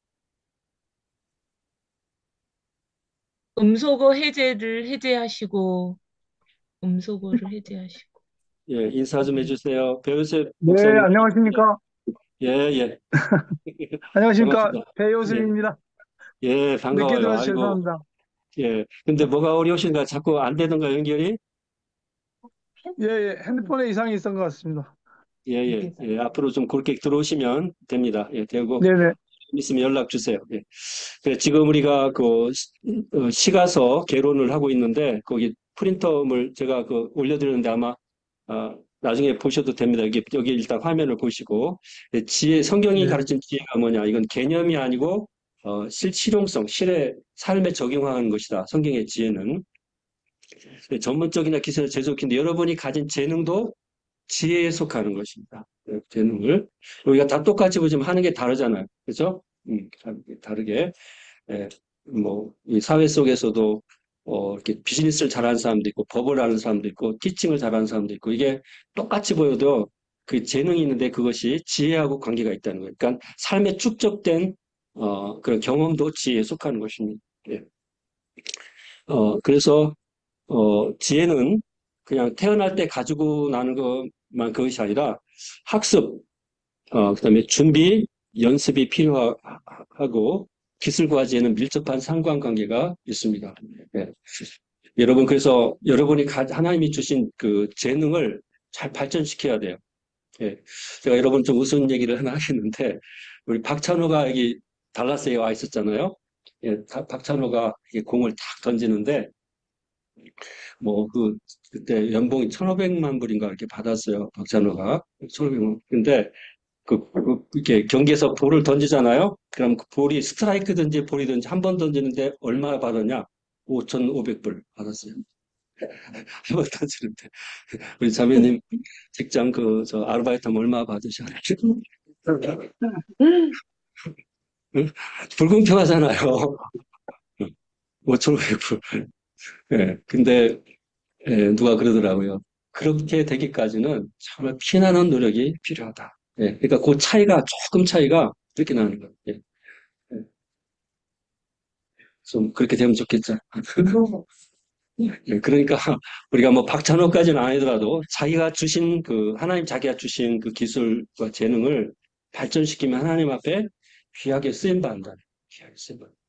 음소거 해제하시고, 음소거를 해제하시고. 예, 인사 좀 해주세요. 배우세 네, 목사님. 안녕하십니까? 예, 예. 안녕하십니까? 반갑습니다. 예, 배효승입니다. 예, 늦게 반가워요. 들어서 아이고, 죄송합니다. 예. 근데 뭐가 어려우신가? 자꾸 안 되던가, 연결이? 예, 예, 핸드폰에 이상이 있었던 것 같습니다. 예, 예, 예. 앞으로 좀 그렇게 들어오시면 됩니다. 예, 되고, 네네. 있으면 연락 주세요. 예. 그래, 지금 우리가 그 시가서 개론을 하고 있는데, 거기 프린터물 제가 올려드렸는데 아마, 나중에 보셔도 됩니다. 여기 일단 화면을 보시고, 예, 성경이 네. 가르친 지혜가 뭐냐. 이건 개념이 아니고, 실용성, 삶에 적용하는 것이다. 성경의 지혜는. 전문적이나 기술을 제조키는데 여러분이 가진 재능도 지혜에 속하는 것입니다. 재능을. 우리가 다 똑같이 보지만 하는 게 다르잖아요. 그죠? 다르게. 예, 이 사회 속에서도, 이렇게 비즈니스를 잘하는 사람도 있고, 법을 아는 사람도 있고, 티칭을 잘하는 사람도 있고, 이게 똑같이 보여도 그 재능이 있는데 그것이 지혜하고 관계가 있다는 거예요. 그러니까 삶에 축적된, 그런 경험도 지혜에 속하는 것입니다. 예. 그래서, 지혜는 그냥 태어날 때 가지고 나는 것만 그것이 아니라 학습, 그다음에 준비, 연습이 필요하고 기술과 지혜는 밀접한 상관관계가 있습니다. 예. 여러분, 그래서 여러분이 하나님이 주신 그 재능을 잘 발전시켜야 돼요. 예. 제가 여러분 좀 우스운 얘기를 하나 하겠는데, 우리 박찬호가 여기 달라스에 와 있었잖아요. 예, 박찬호가 공을 탁 던지는데, 그때 연봉이 1,500만 불인가 이렇게 받았어요. 박찬호가. 1,500만. 근데 이렇게 경기에서 볼을 던지잖아요. 그럼 그 볼이 스트라이크든지 볼이든지 한 번 던지는데 얼마 받았냐? 5,500불 받았어요. 한 번 던지는데. 우리 자매님 직장 저 아르바이트 하면 얼마 받으셨나요? 불공평하잖아요. 5,500불. 예. 근데 누가 그러더라고요. 그렇게 되기까지는 정말 피나는 노력이 필요하다. 예, 그러니까 그 조금 차이가 이렇게 나는 거예요. 예, 예. 좀 그렇게 되면 좋겠죠. 예, 그러니까 우리가 뭐 박찬호까지는 아니더라도 하나님 자기가 주신 그 기술과 재능을 발전시키면 하나님 앞에 귀하게 쓰임받는다. 귀하게 쓰임받는다.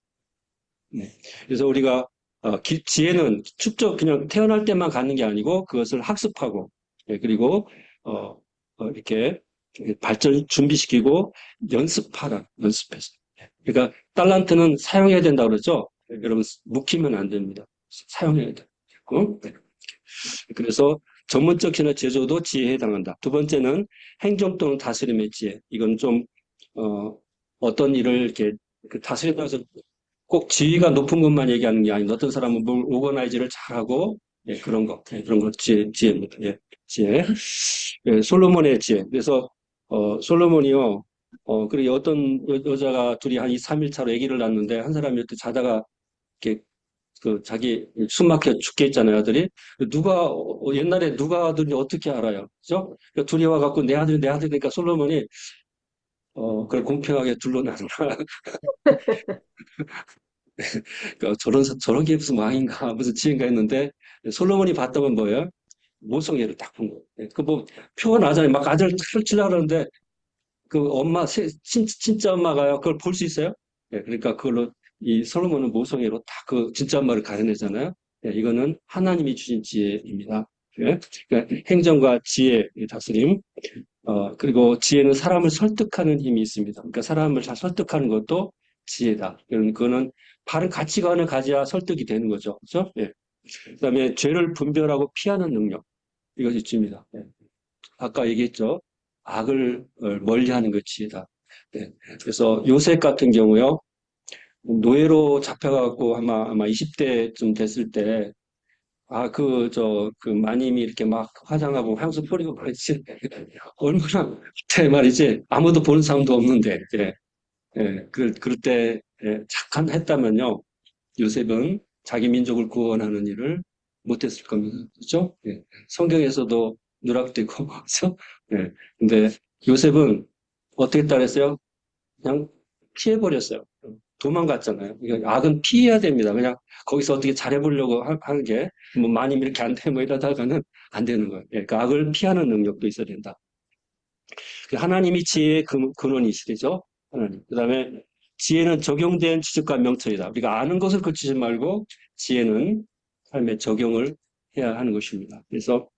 네. 그래서 우리가 지혜는 그냥 태어날 때만 갖는 게 아니고 그것을 학습하고 예, 그리고 어, 이렇게 발전 준비시키고 연습해서. 예. 그러니까 달란트는 사용해야 된다고 그러죠. 여러분 묵히면 안 됩니다. 사용해야 돼요. 네. 그래서 전문적 신화 제조도 지혜에 해당한다. 두 번째는 행정 또는 다스림의 지혜. 이건 좀 어떤 일을 이렇게 다스린다고 해서 꼭 지위가 높은 것만 얘기하는 게 아닌데 어떤 사람은 뭘 오거나이즈를 잘하고 예, 그런 거 지혜입니다. 예, 지혜. 예, 솔로몬의 지혜. 그래서 솔로몬이요. 그리고 어떤 여자가 둘이 한 2, 3일 차로 아기를 낳는데 한 사람이 이렇게 자다가 이렇게 자기 숨 막혀 죽게 있잖아요, 아들이. 옛날에 누가 아들인지 어떻게 알아요? 그죠? 그러니까 둘이 와갖고 내 아들이니까 솔로몬이 그걸 공평하게 둘러놨나. 그러니까 저런 게 무슨 왕인가, 무슨 지혜인가 했는데, 솔로몬이 봤던 건 뭐예요? 모성애를 딱 본 거예요. 표가 나잖아요. 막 아들 탁 치려고 그러는데, 진짜 엄마가요, 그걸 볼 수 있어요? 예, 그러니까 그걸로, 이 솔로몬은 모성애로 딱 진짜 엄마를 가려내잖아요. 예, 이거는 하나님이 주신 지혜입니다. 예? 그러니까 행정과 지혜, 다스림. 그리고 지혜는 사람을 설득하는 힘이 있습니다. 그러니까 사람을 잘 설득하는 것도 지혜다. 그거는 바른 가치관을 가져야 설득이 되는 거죠. 그죠? 예. 그 다음에 죄를 분별하고 피하는 능력. 이것이 지혜입니다. 예. 아까 얘기했죠. 악을 멀리하는 것 지혜다. 예. 그래서 요셉 같은 경우요. 노예로 잡혀갖고 아마 20대쯤 됐을 때 마님이 이렇게 막 화장하고 향수 뿌리고 말이지. 얼마나, 그때 말이지. 아무도 보는 사람도 없는데, 예. 예. 그럴 때, 예, 했다면요. 요셉은 자기 민족을 구원하는 일을 못했을 겁니다. 그죠? 예. 성경에서도 누락되고, 그죠? 예. 근데 요셉은 어떻게 따랐어요? 그냥 피해버렸어요. 도망갔잖아요. 그러니까 악은 피해야 됩니다. 그냥 거기서 어떻게 잘해보려고 하는 게, 뭐, 많이 이렇게 안 돼, 뭐 이러다가는 안 되는 거예요. 예, 그러니까 악을 피하는 능력도 있어야 된다. 하나님이 지혜의 근원이시죠? 하나님. 그 다음에 지혜는 적용된 지식과 명철이다. 우리가 아는 것을 그치지 말고 지혜는 삶에 적용을 해야 하는 것입니다. 그래서,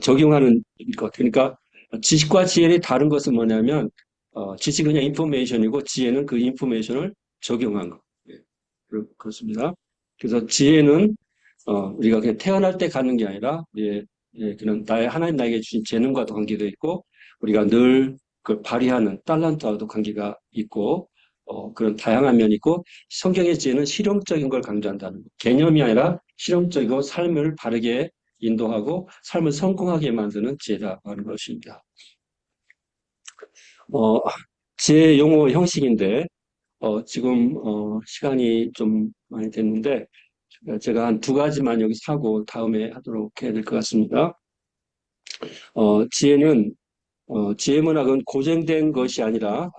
적용하는 것. 그러니까 지식과 지혜의 다른 것은 뭐냐면, 지식은 그냥 인포메이션이고 지혜는 그 인포메이션을 적용한 거. 예, 그렇습니다. 그래서 지혜는 우리가 그냥 태어날 때 갖는 게 아니라 그냥 하나님 나에게 주신 재능과도 관계도 있고 우리가 늘 그 발휘하는 달란트와도 관계가 있고 그런 다양한 면이 있고 성경의 지혜는 실용적인 걸 강조한다는 거. 개념이 아니라 실용적이고 삶을 바르게 인도하고 삶을 성공하게 만드는 지혜라고 하는 것입니다. 제 용어 형식인데, 지금, 시간이 좀 많이 됐는데, 제가 한 두 가지만 여기 사고 다음에 하도록 해야 될 것 같습니다. 지혜는, 지혜문학은 고정된 것이 아니라,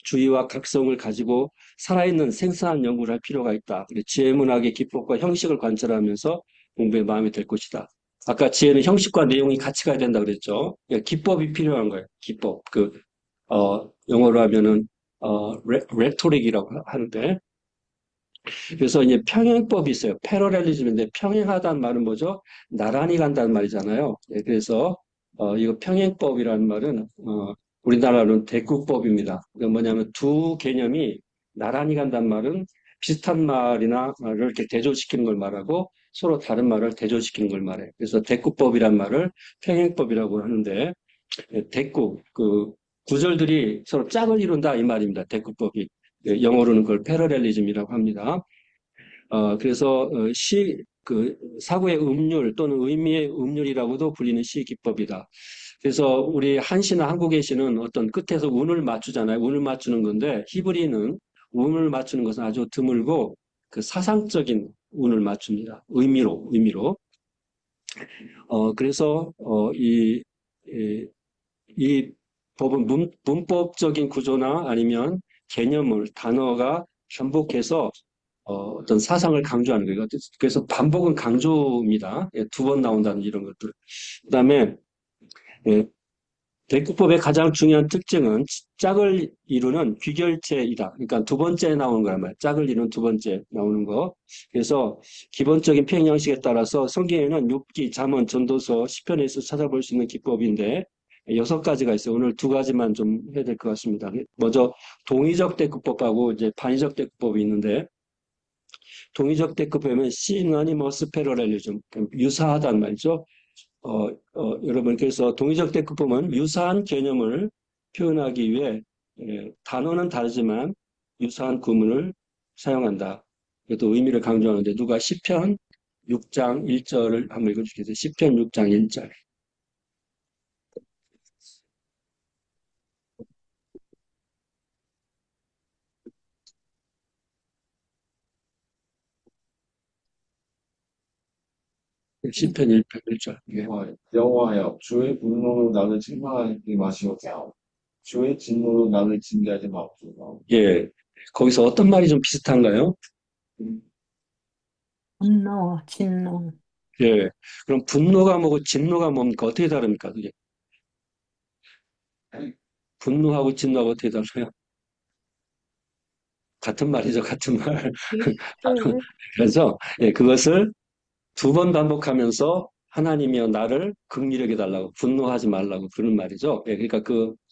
주의와 각성을 가지고 살아있는 생생한 연구를 할 필요가 있다. 지혜문학의 기법과 형식을 관찰하면서 공부에 마음이 될 것이다. 아까 지혜는 형식과 내용이 같이 가야 된다 그랬죠. 기법이 필요한 거예요. 기법. 영어로 하면은, 레토릭이라고 하는데. 그래서 이제 평행법이 있어요. 패러렐리즘인데 평행하다는 말은 뭐죠? 나란히 간다는 말이잖아요. 그래서, 이거 평행법이라는 말은, 우리나라는 대구법입니다. 뭐냐면 두 개념이 나란히 간다는 말은 비슷한 말이나 말을 이렇게 대조시키는 걸 말하고 서로 다른 말을 대조시키는 걸 말해. 그래서 대꾸법이란 말을 평행법이라고 하는데 대꾸 그 구절들이 서로 짝을 이룬다 이 말입니다. 대꾸법이 영어로는 그걸 패러렐리즘이라고 합니다. 그래서 사고의 음률 또는 의미의 음률이라고도 불리는 시 기법이다. 그래서 우리 한시나 한국의 시는 어떤 끝에서 운을 맞추잖아요. 운을 맞추는 건데 히브리는 운을 맞추는 것은 아주 드물고 그 사상적인 운을 맞춥니다. 의미로. 그래서 이 법은 문법적인 구조나 아니면 개념을 단어가 반복해서 어떤 사상을 강조하는 거예요. 그래서 반복은 강조입니다. 예, 두 번 나온다는 이런 것들. 그다음에 예, 대꾸법의 가장 중요한 특징은 짝을 이루는 귀결체이다. 그러니까 두 번째 나오는 거란 말이에요. 짝을 이루는 두 번째 나오는 거. 그래서 기본적인 표현 양식에 따라서 성경에는 욥기, 잠언, 전도서, 시편에서 찾아볼 수 있는 기법인데 6가지가 있어요. 오늘 2가지만 좀 해야 될 것 같습니다. 먼저 동의적 대꾸법하고 이제 반의적 대꾸법이 있는데 동의적 대꾸법은 시너니머스 패러렐리즘 유사하단 말이죠. 여러분, 그래서 동의적 대꾸법은 유사한 개념을 표현하기 위해 단어는 다르지만 유사한 구문을 사용한다. 그것도 의미를 강조하는데 누가 시편 6장 1절을 한번 읽어주시겠어요? 시편 6장 1절. 시편 1편 1절. 여호와여, 주의 분노로 나를 책망하지 마시옵소서. 주의 진노로 나를 징계하지 마옵소서. 예. 거기서 어떤 말이 좀 비슷한가요? 분노, 진노, 예. 그럼 분노가 뭐고 진노가 뭡니까? 어떻게 다릅니까? 그게? 분노하고 진노하고 어떻게 달라요? 같은 말이죠, 같은 말. 비슷해. 그래서 예, 그것을 2번 반복하면서 하나님이여 나를 긍휼히 여겨달라고 분노하지 말라고 그런 말이죠. 예, 그러니까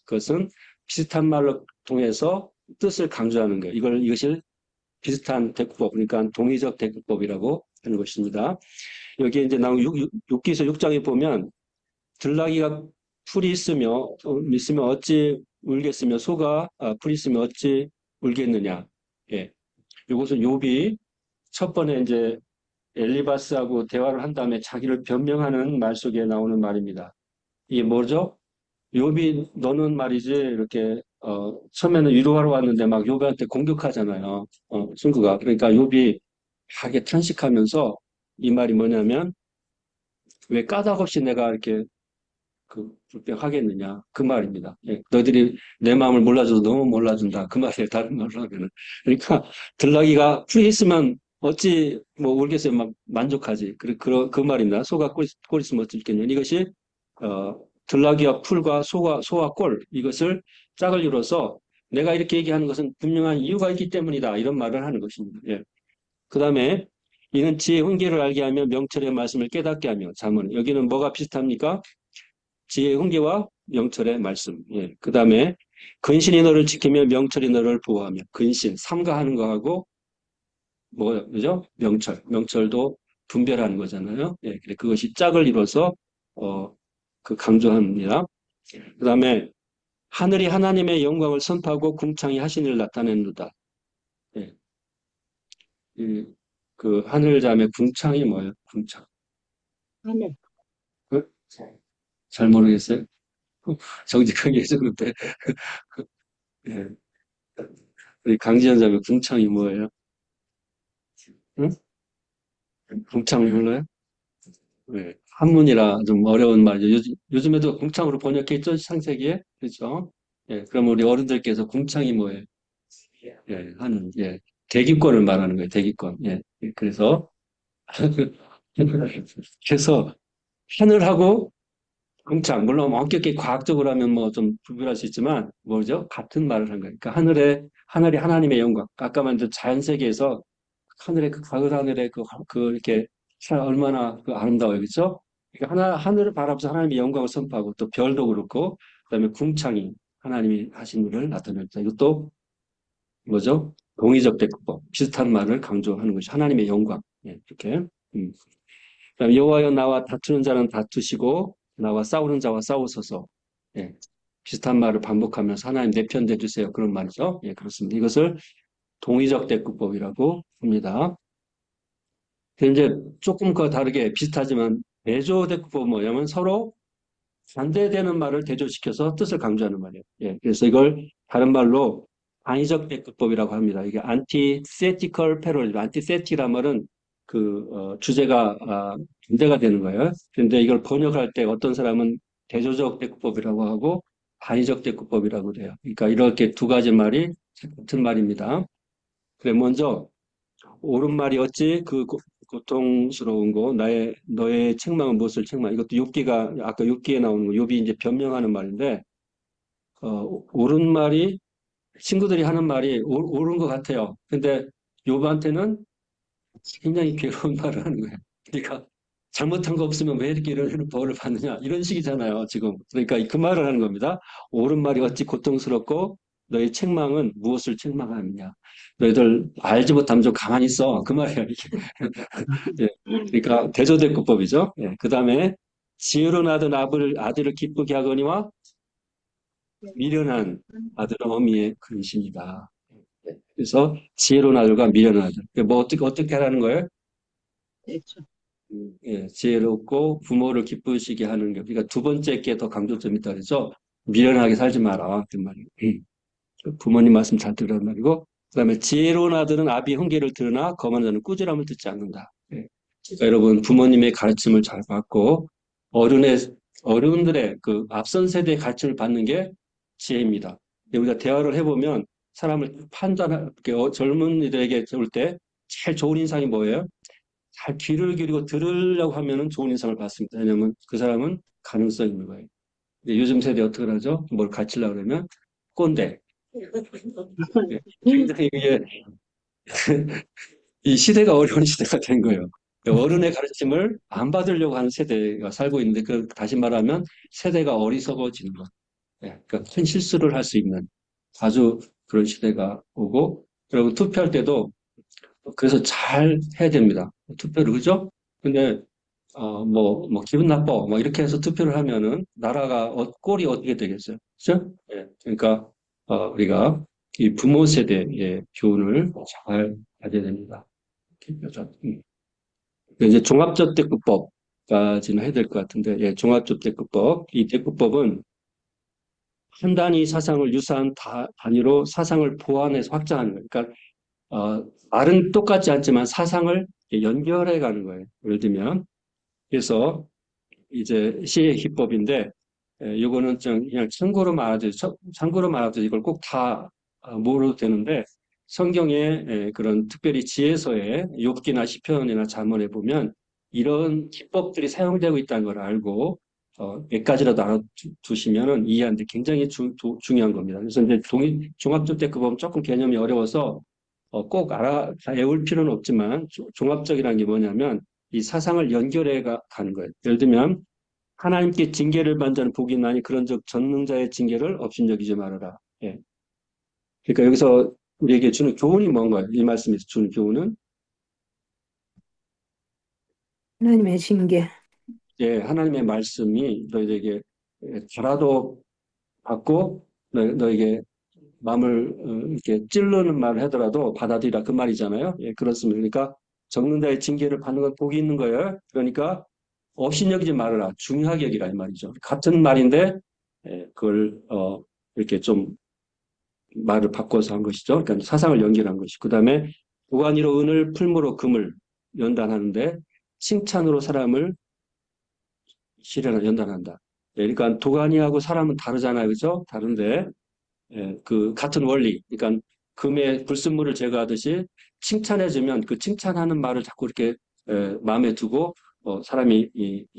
그것은 비슷한 말로 통해서 뜻을 강조하는 거예요. 이것이 비슷한 대꾸법, 그러니까 동의적 대꾸법이라고 하는 것입니다. 여기 이제 나온 6기서 6장에 보면 들나귀가 풀이 있으며 어찌 울겠으며 소가 풀이 있으며 어찌 울겠느냐. 예. 이것은 욥이 첫 번에 이제 엘리바스하고 대화를 한 다음에 자기를 변명하는 말 속에 나오는 말입니다. 이게 뭐죠? 욥이 너는 말이지 이렇게 처음에는 위로하러 왔는데 막 욥한테 공격하잖아요. 친구가. 그러니까 욥이 하게 탄식하면서 이 말이 뭐냐면 왜 까닭없이 내가 이렇게 불평하겠느냐 그 말입니다. 예, 너희들이 내 마음을 몰라줘도 너무 몰라준다 그 말이에요. 다른 말로 하면은. 그러니까 들나귀가 풀이 있으면 어찌 뭐 울겠어요. 막 만족하지. 그 말입니다. 소가 꼴 있으면 어찌 있겠냐. 이것이 들나귀와 풀과 소와 꼴 이것을 짝을 이뤄서 내가 이렇게 얘기하는 것은 분명한 이유가 있기 때문이다. 이런 말을 하는 것입니다. 예. 그 다음에 이는 지혜의 훈계를 알게 하며 명철의 말씀을 깨닫게 하며 잠언. 여기는 뭐가 비슷합니까? 지혜의 훈계와 명철의 말씀. 예. 그 다음에 근신이 너를 지키며 명철이 너를 보호하며 근신 삼가하는 거하고 그죠? 명철도 분별하는 거잖아요. 예. 그것이 짝을 이뤄서 그 강조합니다. 그 다음에 하늘이 하나님의 영광을 선포하고 궁창이 하신을 나타내는다. 예. 그 하늘잠의 궁창이 뭐예요? 궁창. 하늘. 그? 잘 모르겠어요. 정직하게 해줬는데. 예. 우리 강지현 자매 궁창이 뭐예요? 응? 궁창을 몰라요? 네. 한문이라 좀 어려운 말이죠. 요즘에도 궁창으로 번역했죠? 창세기에? 그렇죠? 예, 그럼 우리 어른들께서 궁창이 뭐예요? 예, 예. 대기권을 말하는 거예요, 대기권. 예. 그래서, 그래서, 하늘하고 궁창, 물론 엄격히 과학적으로 하면 뭐 좀 구별할 수 있지만, 뭐죠? 같은 말을 한 거예요. 그러니까 하늘이 하나님의 영광. 아까 말한 자연 세계에서 하늘의 가을 하늘의 이렇게 얼마나 아름다워요. 그렇죠? 그러니까 하늘을 바라보면서 하나님의 영광을 선포하고 또 별도 그렇고 그다음에 궁창이 하나님이 하신 일을 나타냅니다. 이것도 뭐죠? 동의적 대꾸법, 비슷한 말을 강조하는 것이 하나님의 영광. 예, 이렇게. 그다음에 여호와여 나와 다투는 자는 다투시고 나와 싸우는 자와 싸우소서. 예, 비슷한 말을 반복하면서 하나님 내 편 돼주세요. 그런 말이죠. 예, 그렇습니다. 이것을 동의적 대꾸법이라고 합니다. 이제 조금 그 다르게 비슷하지만 대조 대꾸법은 뭐냐면 서로 반대되는 말을 대조시켜서 뜻을 강조하는 말이에요. 예, 그래서 이걸 다른 말로 당위적 대꾸법이라고 합니다. 이게 antithetical parallelism, antithetic이란 말은 주제가 반대가 되는 거예요. 그런데 이걸 번역할 때 어떤 사람은 대조적 대꾸법이라고 하고 당위적 대꾸법이라고 그래요. 그러니까 이렇게 두 가지 말이 같은 말입니다. 그래 먼저 옳은 말이 어찌 고통스러운 거 너의 책망은 무엇을 책망 이것도 욥기가 아까 욥기에 나오는 거 욥이 이제 변명하는 말인데 옳은 말이 친구들이 하는 말이 옳은 것 같아요. 근데 욥한테는 굉장히 괴로운 말을 하는 거예요. 그러니까 잘못한 거 없으면 왜 이렇게 이런 벌을 받느냐 이런 식이잖아요. 지금 그러니까 그 말을 하는 겁니다. 옳은 말이 어찌 고통스럽고 너의 책망은 무엇을 책망하느냐. 너희들 알지 못하면 좀 가만히 있어. 그 말이야. 이게. 예. 그러니까 대조대꾸법이죠. 예. 그 다음에 지혜로 낳은 아들을 기쁘게 하거니와 미련한 아들은 어미의 근심이다. 예. 그래서 지혜로운 아들과 미련한 아들. 뭐 어떻게 하라는 거예요? 그렇죠. 예, 지혜롭고 부모를 기쁘시게 하는 게, 그러니까 두 번째 게 더 강조점이 있다 그래서 미련하게 살지 마라. 그 말이에요. 부모님 말씀 잘 들으란 말이고, 그 다음에 지혜로운 아들은 아비 훈계를 들으나 거만한 자는 꾸지람을 듣지 않는다. 예. 그러니까 여러분 부모님의 가르침을 잘 받고 어른들의 그 앞선 세대의 가르침을 받는 게 지혜입니다. 우리가 대화를 해보면 사람을 젊은이들에게 올 때 제일 좋은 인상이 뭐예요? 잘 귀를 기울이고 들으려고 하면은 좋은 인상을 받습니다. 왜냐하면 그 사람은 가능성이 있는 거예요. 근데 요즘 세대 어떻게 하죠? 뭘 가르치려고 그러면 꼰대. 예. 굉장히 이게 이 시대가 어려운 시대가 된 거예요. 어른의 가르침을 안 받으려고 하는 세대가 살고 있는데 다시 말하면 세대가 어리석어지는 것. 예. 그러니까 큰 실수를 할 수 있는 아주 그런 시대가 오고 여러분 투표할 때도 그래서 잘 해야 됩니다. 투표를 그죠? 근데 기분 나빠. 뭐, 이렇게 해서 투표를 하면은, 나라가, 꼴이 어떻게 되겠어요? 그죠? 예. 그러니까, 우리가 이 부모 세대의 교훈을 잘 가져야 됩니다. 이렇게 죠 이제 종합적 대꾸법까지는 해야 될 것 같은데, 예, 종합적 대꾸법. 이 대꾸법은 한 단위 사상을 유사한 단위로 사상을 보완해서 확장하는 거예요. 그러니까, 말은 똑같지 않지만 사상을 연결해 가는 거예요. 예를 들면, 그래서 이제 시의 기법인데 요거는 그냥 참고로 말하듯 이걸 꼭 다 모르도 되는데 성경에 그런 특별히 지혜서에 욥기나 시편이나 잠언에 보면 이런 기법들이 사용되고 있다는 걸 알고 몇 가지라도 알아두시면은 이해하는데 굉장히 중요한 겁니다. 그래서 이제 종합적 대꾸법 조금 개념이 어려워서 꼭 다 외울 필요는 없지만 종합적이라는 게 뭐냐면 이 사상을 연결해 가는 거예요. 예를 들면 하나님께 징계를 받는 자는 복이 나니 그런즉 전능자의 징계를 업신여기지 말아라. 예. 그러니까 여기서 우리에게 주는 교훈이 뭔가요? 이 말씀에서 주는 교훈은 하나님의 징계. 예, 하나님의 말씀이 너희에게 자라도 받고 너에게 마음을 이렇게 찌르는 말을 하더라도 받아들이라 그 말이잖아요. 예, 그렇습니다. 그러니까 적는자의 징계를 받는 건 복이 있는 거예요. 그러니까 업신여기지 말아라. 중요하게 여기라 이 말이죠. 같은 말인데 그걸 이렇게 좀 말을 바꿔서 한 것이죠. 그러니까 사상을 연결한 것이. 그 다음에 도가니로 은을, 풀무로 금을 연단하는데 칭찬으로 사람을 연단한다. 그러니까 도가니하고 사람은 다르잖아요, 그렇죠? 다른데 그 같은 원리. 그러니까 금의 불순물을 제거하듯이 칭찬해주면 그 칭찬하는 말을 자꾸 이렇게 마음에 두고 사람이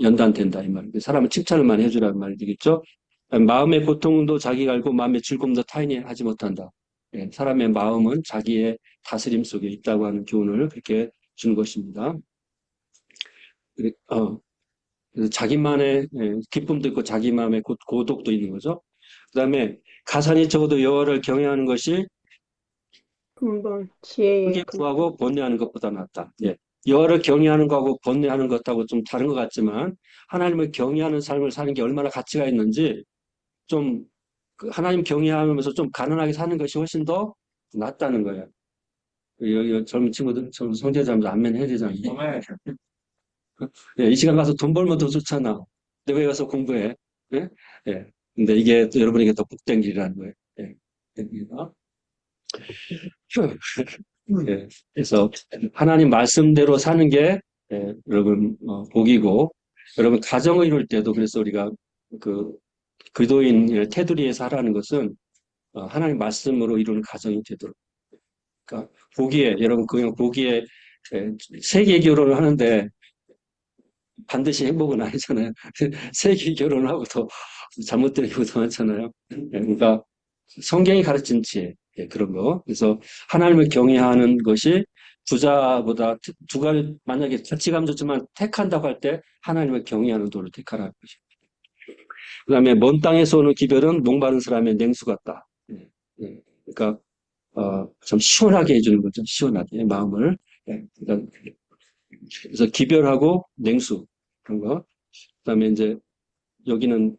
연단된다 이 말. 사람은 칭찬을 많이 해주라는 말이 되겠죠. 마음의 고통도 자기가 알고 마음의 즐거움도 타인이 하지 못한다. 예, 사람의 마음은 자기의 다스림 속에 있다고 하는 교훈을 그렇게 주는 것입니다. 그래서 자기만의 기쁨도 있고 자기 마음의 고독도 있는 거죠. 그 다음에 가산이 적어도 여호와를 경외하는 것이 근본, 지혜의 크게 근본. 구하고 번뇌하는 것보다 낫다. 예. 여호와를 경외하는 거하고 번뇌하는 것하고 좀 다른 것 같지만 하나님을 경외하는 삶을 사는 게 얼마나 가치가 있는지 좀 하나님 경외하면서 좀 가난하게 사는 것이 훨씬 더 낫다는 거예요. 젊은 친구들, 젊은 성제자면서 안면 해야 되잖아요. 예, 이 시간 가서 돈 벌면 더 좋잖아. 근데 왜 가서 공부해? 예? 예. 근데 이게 또 여러분에게 더 복된 길이라는 거예요. 예. 됩니다. 예. 그래서 하나님 말씀대로 사는 게 여러분 복이고 여러분 가정을 이룰 때도 그래서 우리가 그 그리스도인 테두리에서 하라는 것은 하나님 말씀으로 이루는 가정이 되도록. 그러니까 보기에 여러분 그냥 보기에 세계 결혼을 하는데 반드시 행복은 아니잖아요. 세계 결혼을 하고 더 잘못된 경우도 많잖아요. 그러니까 성경이 가르친 지혜 그런 거. 그래서 하나님을 경외하는 것이 부자보다 두 가지 만약에 가치감 좋지만 택한다고 할 때 하나님을 경외하는 도를 택하라는 것이죠. 그다음에 먼 땅에서 오는 기별은 목마른 사람의 냉수 같다. 그러니까 좀 시원하게 해주는 거죠. 시원하게 마음을. 그래서 기별하고 냉수 그런 거. 그다음에 이제 여기는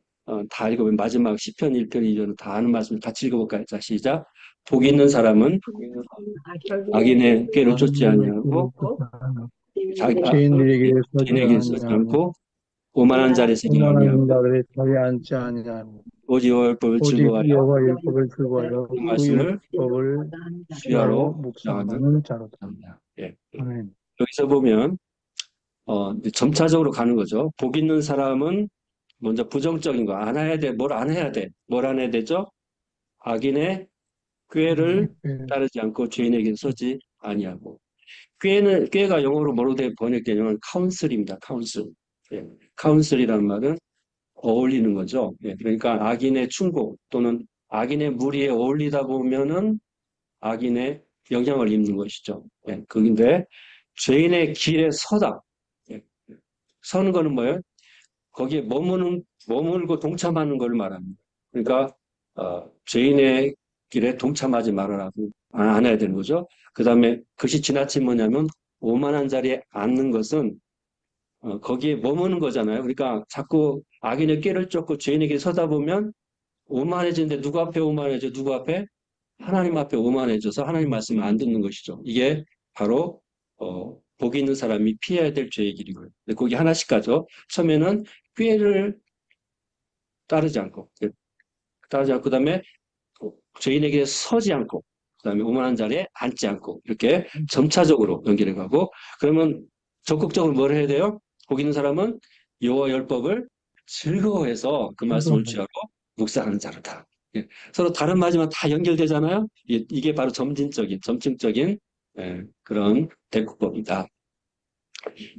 다 읽어보면 마지막 시편 1편 2편은 다 아는 말씀을 같이 읽어볼까요? 자, 시작. 복 있는 사람은 악인의 꾀를 쫓지 아니하고 죄인들에게 서지 죄인에게 서지 아니하고 않고 오만한 자리에 서지 오만한 아니하고 자들의 자리에 앉지 아니하고 오직 율법을 오직 즐거워하여 여호와 율법을 즐거워하여 그 그 말씀을 율법을 주야로 주야로 묵상하는 묵상하는 자로다. 사람이다. 예. 아멘. 여기서 보면 이제 점차적으로 가는 거죠. 복 있는 사람은 먼저 부정적인 거 안 해야 돼. 뭘 안 해야 돼. 뭘 안 해야 되죠? 악인의 꾀를 따르지 않고 죄인에게 서지 아니하고. 꾀가 영어로 뭐로 번역되냐면 카운슬입니다. 카운슬. 예. 카운슬이라는 말은 어울리는 거죠. 예. 그러니까 악인의 충고 또는 악인의 무리에 어울리다 보면은 악인의 영향을 입는 것이죠. 예. 그런데 죄인의 길에 서다. 예. 서는 거는 뭐예요? 거기에 머물고 동참하는 걸 말합니다. 그러니까 죄인의 길에 동참하지 말아라고 안 해야 되는 거죠. 그 다음에 그것이 지나친 뭐냐면 오만한 자리에 앉는 것은 거기에 머무는 거잖아요. 그러니까 자꾸 악인의 꾀를 쫓고 죄인에게 서다 보면 오만해지는데 누구 앞에 오만해져? 누구 앞에? 하나님 앞에 오만해져서 하나님 말씀을 안 듣는 것이죠. 이게 바로 복이 있는 사람이 피해야 될 죄의 길이고요. 거기 하나씩 가죠. 처음에는 꾀를 따르지 않고 그다음에 죄인에게 서지 않고 그다음에 오만한 자리에 앉지 않고 이렇게 점차적으로 연결해 가고 그러면 적극적으로 뭘 해야 돼요? 복 있는 사람은 여호와 율법을 즐거워해서 그 말씀을 취하고 묵상하는 자로다. 예, 서로 다른 말이지만 다 연결되잖아요. 이게 바로 점층적인 그런 대국법이다.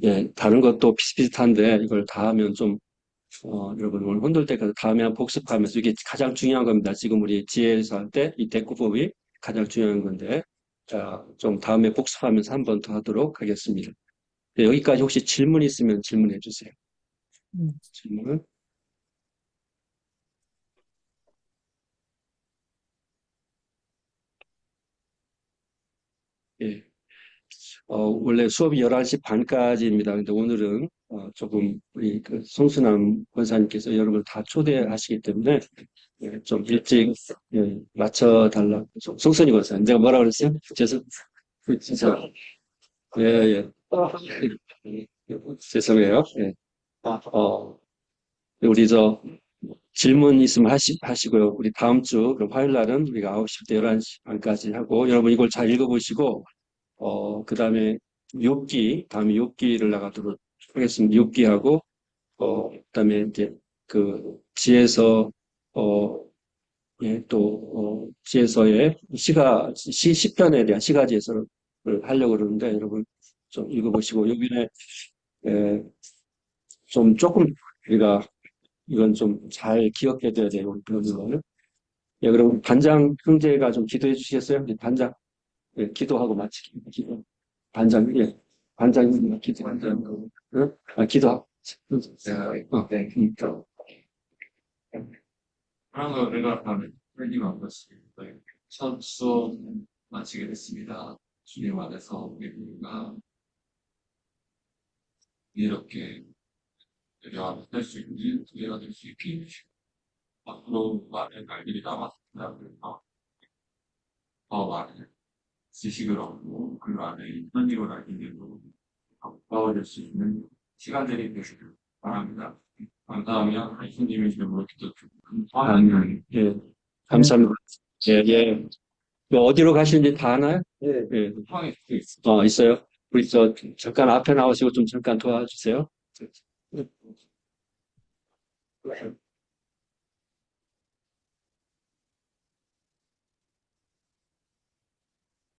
예, 다른 것도 비슷비슷한데 이걸 다 하면 좀 여러분 오늘 혼돌 때까지 다음에 한번 복습하면서 이게 가장 중요한 겁니다. 지금 우리 지혜에서 할 때 이 대꾸법이 가장 중요한 건데 자, 좀 다음에 복습하면서 한 번 더 하도록 하겠습니다. 네, 여기까지 혹시 질문 있으면 질문해 주세요. 질문? 예. 원래 수업이 11시 반까지입니다. 근데 오늘은 조금 우리 그 송순남 권사님께서 여러분을 다 초대하시기 때문에 좀 일찍 맞춰달라고. 송순이 권사님, 내가 뭐라 그랬어요? 진짜. 예, 예. 죄송해요. 예. 우리 질문 있으면 하시고요. 우리 다음 주, 그럼 화요일 날은 우리가 9시부터 11시 반까지 하고, 여러분 이걸 잘 읽어보시고, 그 다음에 다음에 욥기를 나가도록 하겠습니다. 욥기하고, 그 다음에 이제 지혜서, 예, 지혜서의 시편에 대한 시가지혜서를 하려고 그러는데, 여러분 좀 읽어보시고, 요번에, 예, 조금 우리가 이건 좀 잘 기억해둬야 돼요. 그런 거는. 예, 그럼 반장 형제가 좀 기도해 주시겠어요? 예, 반장, 예, 기도하고 마치기. 반장, 예, 반장 형제가 반장, 응? 기도하고. 네. 하나님을 생각하는 회개가 없었습니다. 첫수 마치게 됐습니다. 주님 안에서 우리가 이렇게 예배와 할수 있는 기회가 될 수 있게 해주시고 앞으로 많은 날들이 남았습니다. 그래서 더 많은 지식을 얻고 그 안에 현지로 알기는 가까워질 수 있는 시간들이 되시길 바랍니다. 감사하며 예수님의 이름으로 기도드립니다. 아멘. 예, 감사합니다. 예, 예. 뭐 어디로 가시는지 다 아나요? 예, 예. 상황이 있습니다. 있어요. 우리 잠깐 앞에 나오시고 좀 잠깐 도와주세요.